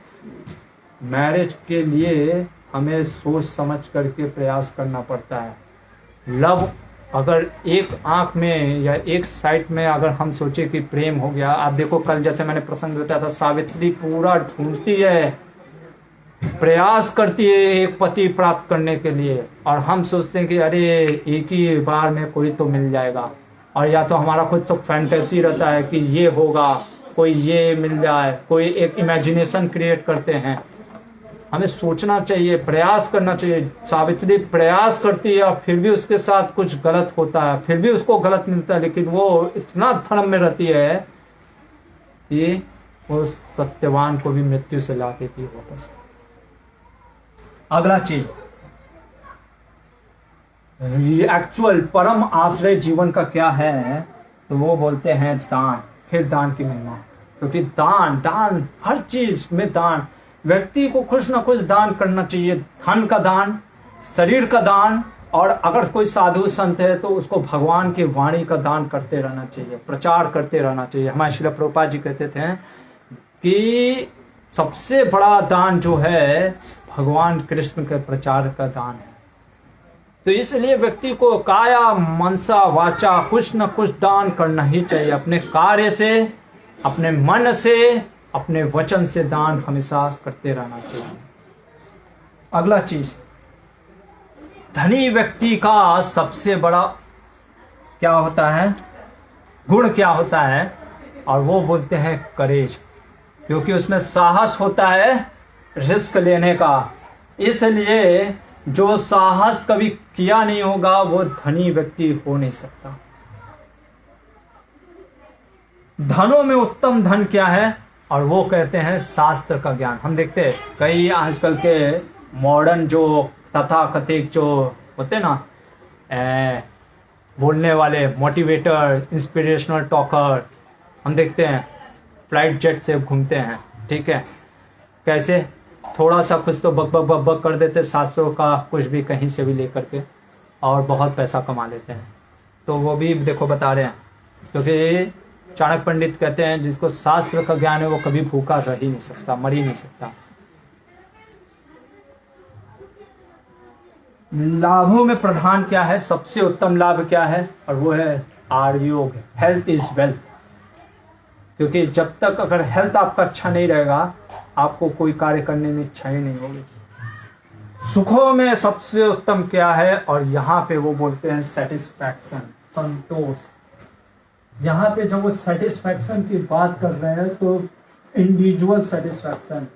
S1: मैरिज के लिए हमें सोच समझ करके प्रयास करना पड़ता है। लव अगर एक आंख में या एक साइड में अगर हम सोचे कि प्रेम हो गया, आप देखो कल जैसे मैंने प्रसंग बताया था, सावित्री पूरा ढूंढती है, प्रयास करती है एक पति प्राप्त करने के लिए, और हम सोचते हैं कि अरे एक ही बार में कोई तो मिल जाएगा, और या तो हमारा खुद तो फैंटेसी रहता है कि ये होगा, कोई ये मिल जाए, कोई एक इमेजिनेशन क्रिएट करते हैं। हमें सोचना चाहिए, प्रयास करना चाहिए। सावित्री प्रयास करती है और फिर भी उसके साथ कुछ गलत होता है, फिर भी उसको गलत मिलता है, लेकिन वो इतना धर्म में रहती है कि वो सत्यवान को भी मृत्यु से ला देती है वापस। अगला चीज, एक्चुअल परम आश्रय जीवन का क्या है, तो वो बोलते हैं दान। फिर दान की महिमा, क्योंकि दान हर चीज में दान, व्यक्ति को कुछ ना कुछ दान करना चाहिए। धन का दान, शरीर का दान, और अगर कोई साधु संत है तो उसको भगवान की वाणी का दान करते रहना चाहिए, प्रचार करते रहना चाहिए। हमारे श्रील प्रभुपाद जी कहते थे कि सबसे बड़ा दान जो है भगवान कृष्ण के प्रचार का दान है। तो इसलिए व्यक्ति को काया मनसा वाचा कुछ न कुछ दान करना ही चाहिए। अपने कार्य से, अपने मन से, अपने वचन से दान हमेशा करते रहना चाहिए। अगला चीज, धनी व्यक्ति का सबसे बड़ा क्या होता है, गुण क्या होता है, और वो बोलते हैं करेज, क्योंकि उसमें साहस होता है रिस्क लेने का। इसलिए जो साहस कभी किया नहीं होगा वो धनी व्यक्ति हो नहीं सकता। धनों में उत्तम धन क्या है, और वो कहते हैं शास्त्र का ज्ञान। हम देखते हैं कई आजकल के मॉडर्न जो तथाकथित जो होते ना बोलने वाले मोटिवेटर, इंस्पिरेशनल टॉकर, हम देखते हैं फ्लाइट जेट से घूमते हैं, ठीक है, कैसे थोड़ा सा कुछ तो बक बक बक बक कर देते शास्त्रों का कुछ भी कहीं से भी लेकर के, और बहुत पैसा कमा लेते हैं। तो वो भी देखो बता रहे हैं, क्योंकि चाणक्य पंडित कहते हैं जिसको शास्त्र का ज्ञान है वो कभी भूखा रह ही नहीं सकता, मर ही नहीं सकता। लाभों में प्रधान क्या है, सबसे उत्तम लाभ क्या है, और वो है आयुर्योग, हेल्थ इज वेल्थ। क्योंकि जब तक अगर हेल्थ आपका अच्छा नहीं रहेगा आपको कोई कार्य करने में इच्छा ही नहीं होगी। सुखों में सबसे उत्तम क्या है, और यहाँ पे वो बोलते हैं सेटिस्फैक्शन, संतोष। यहाँ पे जब वो सेटिस्फैक्शन की बात कर रहे हैं तो इंडिविजुअल सेटिस्फैक्शन,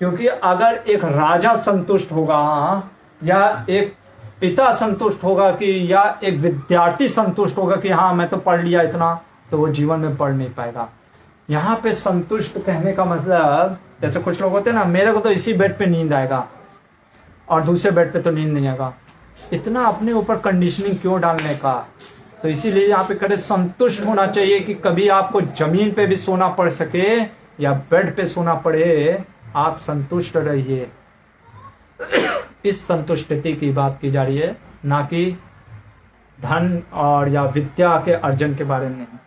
S1: क्योंकि अगर एक राजा संतुष्ट होगा या एक पिता संतुष्ट होगा कि या एक विद्यार्थी संतुष्ट होगा कि हाँ मैं तो पढ़ लिया इतना, तो वो जीवन में पढ़ नहीं पाएगा। यहाँ पे संतुष्ट कहने का मतलब, जैसे कुछ लोग होते हैं ना, मेरे को तो इसी बेड पे नींद आएगा और दूसरे बेड पे तो नींद नहीं आएगा। इतना अपने ऊपर कंडीशनिंग क्यों डालने का। तो इसीलिए यहाँ पे कहते संतुष्ट होना चाहिए कि कभी आपको जमीन पे भी सोना पड़ सके या बेड पे सोना पड़े, आप संतुष्ट रहिए। इस संतुष्टि की बात की जा रही है, ना कि धन और या विद्या के अर्जन के बारे में नहीं।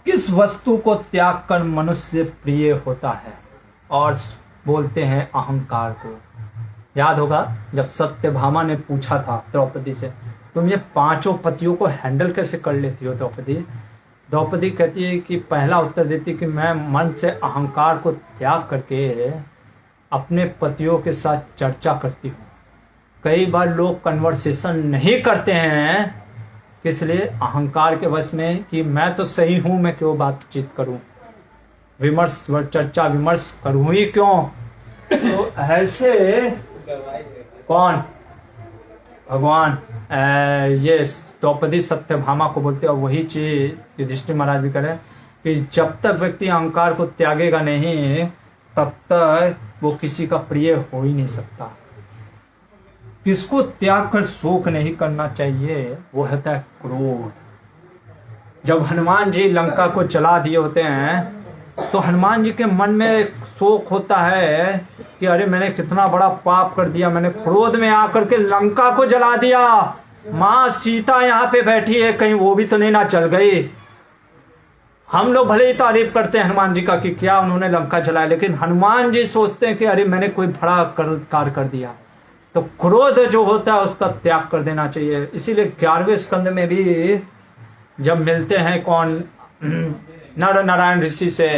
S1: किस वस्तु को त्याग कर मनुष्य प्रिय होता है, और बोलते हैं अहंकार को। याद होगा जब सत्यभामा ने पूछा था द्रौपदी से, तुम ये पांचों पतियों को हैंडल कैसे कर लेती हो द्रौपदी। द्रौपदी कहती है कि पहला उत्तर देती कि मैं मन से अहंकार को त्याग करके अपने पतियों के साथ चर्चा करती हूँ। कई बार लोग कन्वर्सेशन नहीं करते हैं, इसलिए अहंकार के वश में कि मैं तो सही हूँ, मैं क्यों बातचीत करूँ। विमर्श व चर्चा विमर्श करूं ही क्यों। तो ऐसे कौन भगवान ये द्रौपदी सत्यभामा को बोलते हैं, और वही चीज युधिष्ठिर महाराज भी करें कि जब तक व्यक्ति अहंकार को त्यागेगा नहीं तब तक वो किसी का प्रिय हो ही नहीं सकता। किसको त्याग कर शोक नहीं करना चाहिए, वो होता है क्रोध। जब हनुमान जी लंका को जला दिए होते हैं तो हनुमान जी के मन में शोक होता है कि अरे मैंने कितना बड़ा पाप कर दिया, मैंने क्रोध में आकर के लंका को जला दिया। माँ सीता यहाँ पे बैठी है, कहीं वो भी तो नहीं ना चल गई। हम लोग भले ही तारीफ करते हैं हनुमान जी का कि क्या उन्होंने लंका जलाया, लेकिन हनुमान जी सोचते हैं कि अरे मैंने कोई बड़ा कार्य कर दिया। तो क्रोध जो होता है उसका त्याग कर देना चाहिए। इसीलिए 11वें स्कंद में भी जब मिलते हैं कौन नर नारायण ऋषि से,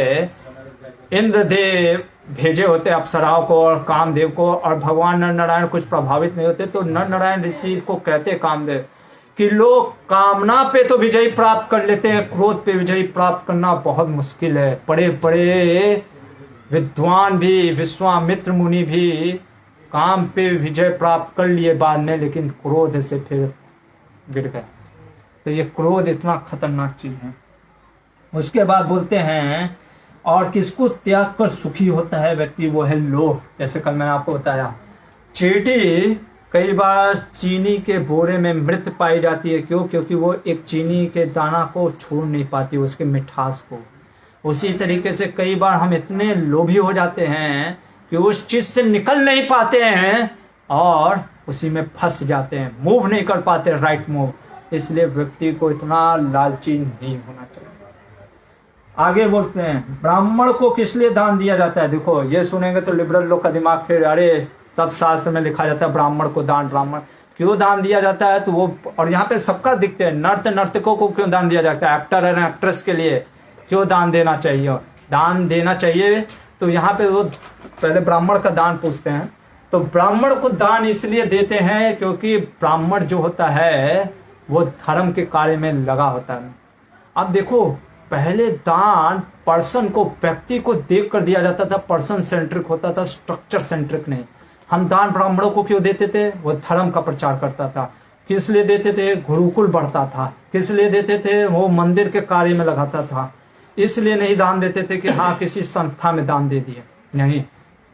S1: इंद्रदेव भेजे होते अप्सराओं को और कामदेव को, और भगवान नर नारायण कुछ प्रभावित नहीं होते, तो नर नारायण ऋषि को कहते कामदेव कि लोग कामना पे तो विजय प्राप्त कर लेते हैं, क्रोध पे विजय प्राप्त करना बहुत मुश्किल है। बड़े बड़े विद्वान भी, विश्वामित्र मुनि भी काम पे विजय प्राप्त कर लिए बाद में, लेकिन क्रोध से फिर गिर गए। तो ये क्रोध इतना खतरनाक चीज है। उसके बाद बोलते हैं और किसको त्याग कर सुखी होता है व्यक्ति, वो है लोभ। जैसे कल मैंने आपको बताया, चींटी कई बार चीनी के बोरे में मृत पाई जाती है। क्यों? क्योंकि वो एक चीनी के दाना को छोड़ नहीं पाती, उसके मिठास को। उसी तरीके से कई बार हम इतने लोभी हो जाते हैं कि उस चीज से निकल नहीं पाते हैं और उसी में फंस जाते हैं, मूव नहीं कर पाते, राइट मूव। इसलिए व्यक्ति को इतना लालची नहीं होना चाहिए। आगे बोलते हैं ब्राह्मण को किस लिए दान दिया जाता है। देखो ये सुनेंगे तो लिबरल लोग का दिमाग फिर, अरे सब शास्त्र में लिखा जाता है ब्राह्मण को दान, ब्राह्मण क्यों दान दिया जाता है। तो वो, और यहाँ पे सबका दिखते हैं, नर्तकों को क्यों दान दिया जाता है, एक्टर एंड एक्ट्रेस के लिए क्यों दान देना चाहिए, दान देना चाहिए। तो यहाँ पे वो पहले ब्राह्मण का दान पूछते हैं। तो ब्राह्मण को दान इसलिए देते हैं क्योंकि ब्राह्मण जो होता है वो धर्म के कार्य में लगा होता है। अब देखो पहले दान पर्सन को, व्यक्ति को देख कर दिया जाता था, पर्सन सेंट्रिक होता था, स्ट्रक्चर सेंट्रिक नहीं। हम दान ब्राह्मणों को क्यों देते थे, वो धर्म का प्रचार करता था। किस लिए देते थे, गुरुकुल बढ़ता था। किस लिए देते थे, वो मंदिर के कार्य में लगाता था। इसलिए नहीं दान देते थे कि हाँ किसी संस्था में दान दे दिए, नहीं।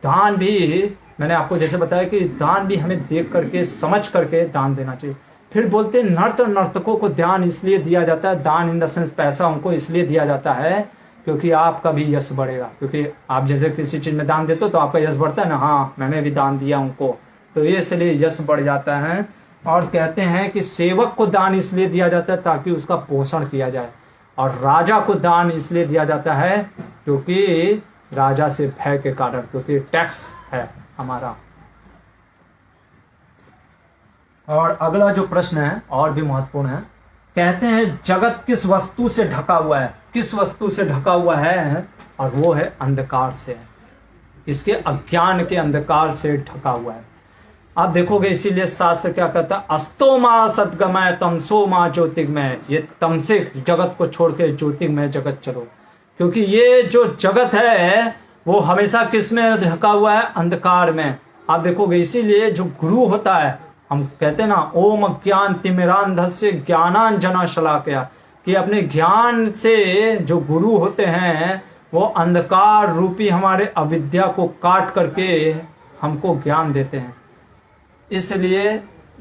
S1: दान भी मैंने आपको जैसे बताया कि दान भी हमें देख करके समझ करके दान देना चाहिए। फिर बोलते हैं नर्तकों को दान इसलिए दिया जाता है, दान इन द सेंस पैसा उनको इसलिए दिया जाता है क्योंकि आपका भी यश बढ़ेगा। क्योंकि आप जैसे किसी चीज में दान देते हो तो आपका यश बढ़ता है ना, हाँ मैंने भी दान दिया उनको, तो ये इसलिए यश बढ़ जाता है। और कहते हैं कि सेवक को दान इसलिए दिया जाता है ताकि उसका पोषण किया जाए। और राजा को दान इसलिए दिया जाता है क्योंकि राजा से भय के कारण, क्योंकि टैक्स है हमारा। और अगला जो प्रश्न है और भी महत्वपूर्ण है, कहते हैं जगत किस वस्तु से ढका हुआ है, किस वस्तु से ढका हुआ है, और वो है अंधकार से, इसके अज्ञान के अंधकार से ढका हुआ है। आप देखोगे इसीलिए शास्त्र क्या कहता है, अस्तो मा सद्गमय तमसो मा ज्योतिर्गमय, ये तमसे जगत को छोड़ के ज्योतिर्गमय जगत चलो। क्योंकि ये जो जगत है वो हमेशा किस में ढका हुआ है, अंधकार में। आप देखोगे इसीलिए जो गुरु होता है, हम कहते हैं ना ओम अज्ञान तिमिरांधस्य ज्ञानांजना शलाकया, कि अपने ज्ञान से जो गुरु होते हैं वो अंधकार रूपी हमारे अविद्या को काट करके हमको ज्ञान देते हैं। इसलिए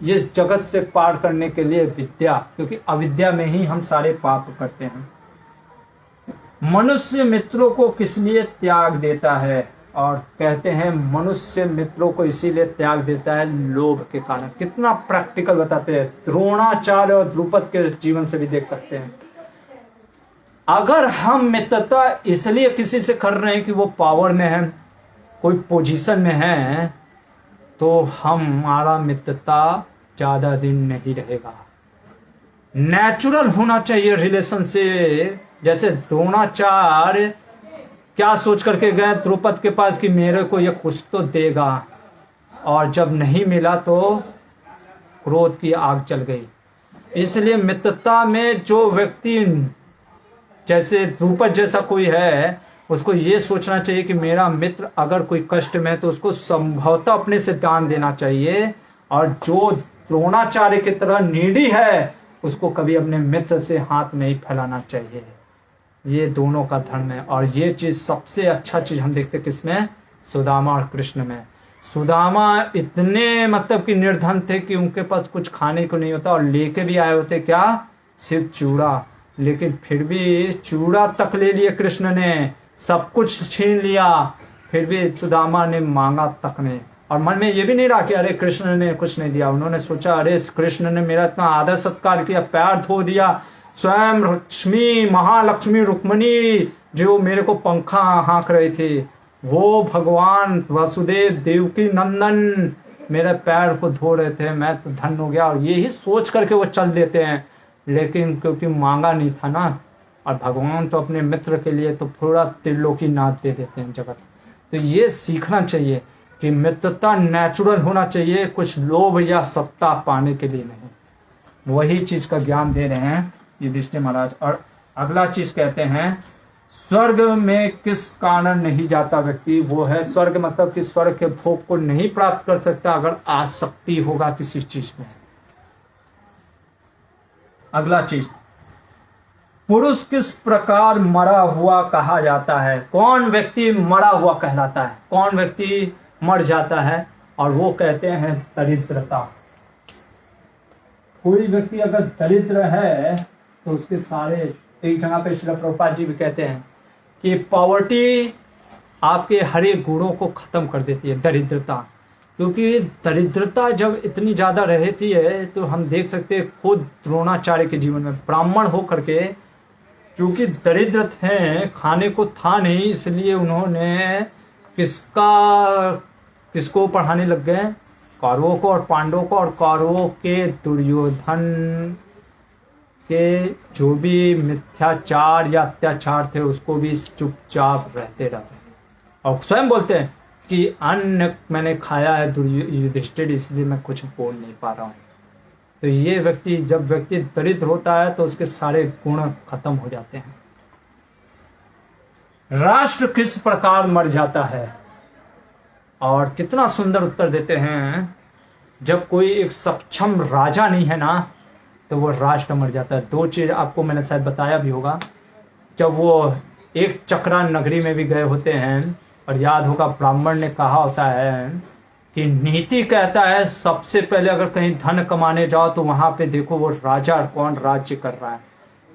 S1: ये जगत से पार करने के लिए विद्या, क्योंकि अविद्या में ही हम सारे पाप करते हैं। मनुष्य मित्रों को किस लिए त्याग देता है, और कहते हैं मनुष्य मित्रों को इसीलिए त्याग देता है लोभ के कारण। कितना प्रैक्टिकल बताते हैं, द्रोणाचार्य और द्रुपद के जीवन से भी देख सकते हैं। अगर हम मित्रता इसलिए किसी से कर रहे हैं कि वो पावर में है, कोई पोजीशन में है, तो हमारा मित्रता ज्यादा दिन नहीं रहेगा। नेचुरल होना चाहिए रिलेशन से। जैसे द्रोणाचार्य क्या सोच करके गए द्रुपद के पास कि मेरे को ये कुछ तो देगा, और जब नहीं मिला तो क्रोध की आग चल गई। इसलिए मित्रता में जो व्यक्ति, जैसे द्रुपद जैसा कोई है, उसको ये सोचना चाहिए कि मेरा मित्र अगर कोई कष्ट में है तो उसको संभवतः अपने से दान देना चाहिए, और जो द्रोणाचार्य की तरह नीडी है उसको कभी अपने मित्र से हाथ नहीं फैलाना चाहिए। ये दोनों का धर्म है। और ये चीज सबसे अच्छा चीज हम देखते किसमें? सुदामा और कृष्ण में। सुदामा इतने मतलब कि निर्धन थे कि उनके पास कुछ खाने को नहीं होता, और लेके भी आए होते क्या? सिर्फ चूड़ा। लेकिन फिर भी चूड़ा तक ले लिए कृष्ण ने, सब कुछ छीन लिया, फिर भी सुदामा ने मांगा तक नहीं। और मन में ये भी नहीं रहा कि अरे कृष्ण ने कुछ नहीं दिया। उन्होंने सोचा अरे कृष्ण ने मेरा इतना आदर सत्कार किया, पैर धो दिया, स्वयं लक्ष्मी महालक्ष्मी रुक्मणी जो मेरे को पंखा हाँक रहे थे, वो भगवान वासुदेव देवकी नंदन मेरे पैर को धो रहे थे, मैं तो धन्य हो गया। और यही सोच करके वो चल देते हैं, लेकिन क्योंकि मांगा नहीं था ना, और भगवान तो अपने मित्र के लिए तो पूरा त्रिलोकी नाथ दे देते हैं जगत। तो ये सीखना चाहिए कि मित्रता नेचुरल होना चाहिए, कुछ लोभ या सत्ता पाने के लिए नहीं। वही चीज का ज्ञान दे रहे हैं युधिष्ठिर महाराज। और अगला चीज कहते हैं स्वर्ग में किस कारण नहीं जाता व्यक्ति, वो है स्वर्ग मतलब कि स्वर्ग के भोग को नहीं प्राप्त कर सकता अगर आसक्ति होगा किसी चीज में। अगला चीज, पुरुष किस प्रकार मरा हुआ कहा जाता है? कौन व्यक्ति मरा हुआ कहलाता है? कौन व्यक्ति मर जाता है? और वो कहते हैं दरिद्रता। कोई व्यक्ति अगर दरिद्र है तो उसके सारे, एक जगह पे श्रील प्रभुपाद जी भी कहते हैं कि पॉवर्टी आपके हर एक गुणों को खत्म कर देती है, दरिद्रता। क्योंकि दरिद्रता जब इतनी ज्यादा रहती है तो हम देख सकते हैं खुद द्रोणाचार्य के जीवन में, ब्राह्मण होकर के क्योंकि दरिद्र थे, खाने को था नहीं, इसलिए उन्होंने किसको पढ़ाने लग गए? कौरवों को और पांडवों को। और कौरवों के दुर्योधन के जो भी मिथ्याचार या अत्याचार थे उसको भी चुपचाप रहते रहते, और स्वयं बोलते हैं कि अन्न मैंने खाया है युधिष्ठिर, इसलिए मैं कुछ बोल नहीं पा रहा हूँ। तो ये व्यक्ति, जब व्यक्ति दरिद्र होता है तो उसके सारे गुण खत्म हो जाते हैं। राष्ट्र किस प्रकार मर जाता है? और कितना सुंदर उत्तर देते हैं, जब कोई एक सक्षम राजा नहीं है ना तो वो राष्ट्र मर जाता है। दो चीज आपको मैंने शायद बताया भी होगा, जब वो एक चक्रा नगरी में भी गए होते हैं, और याद होगा ब्राह्मण ने कहा होता है कि नीति कहता है सबसे पहले अगर कहीं धन कमाने जाओ तो वहां पे देखो वो राजा कौन राज्य कर रहा है।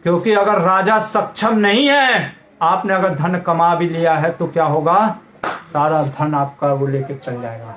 S1: क्योंकि अगर राजा सक्षम नहीं है, आपने अगर धन कमा भी लिया है तो क्या होगा? सारा धन आपका वो लेके चल जाएगा।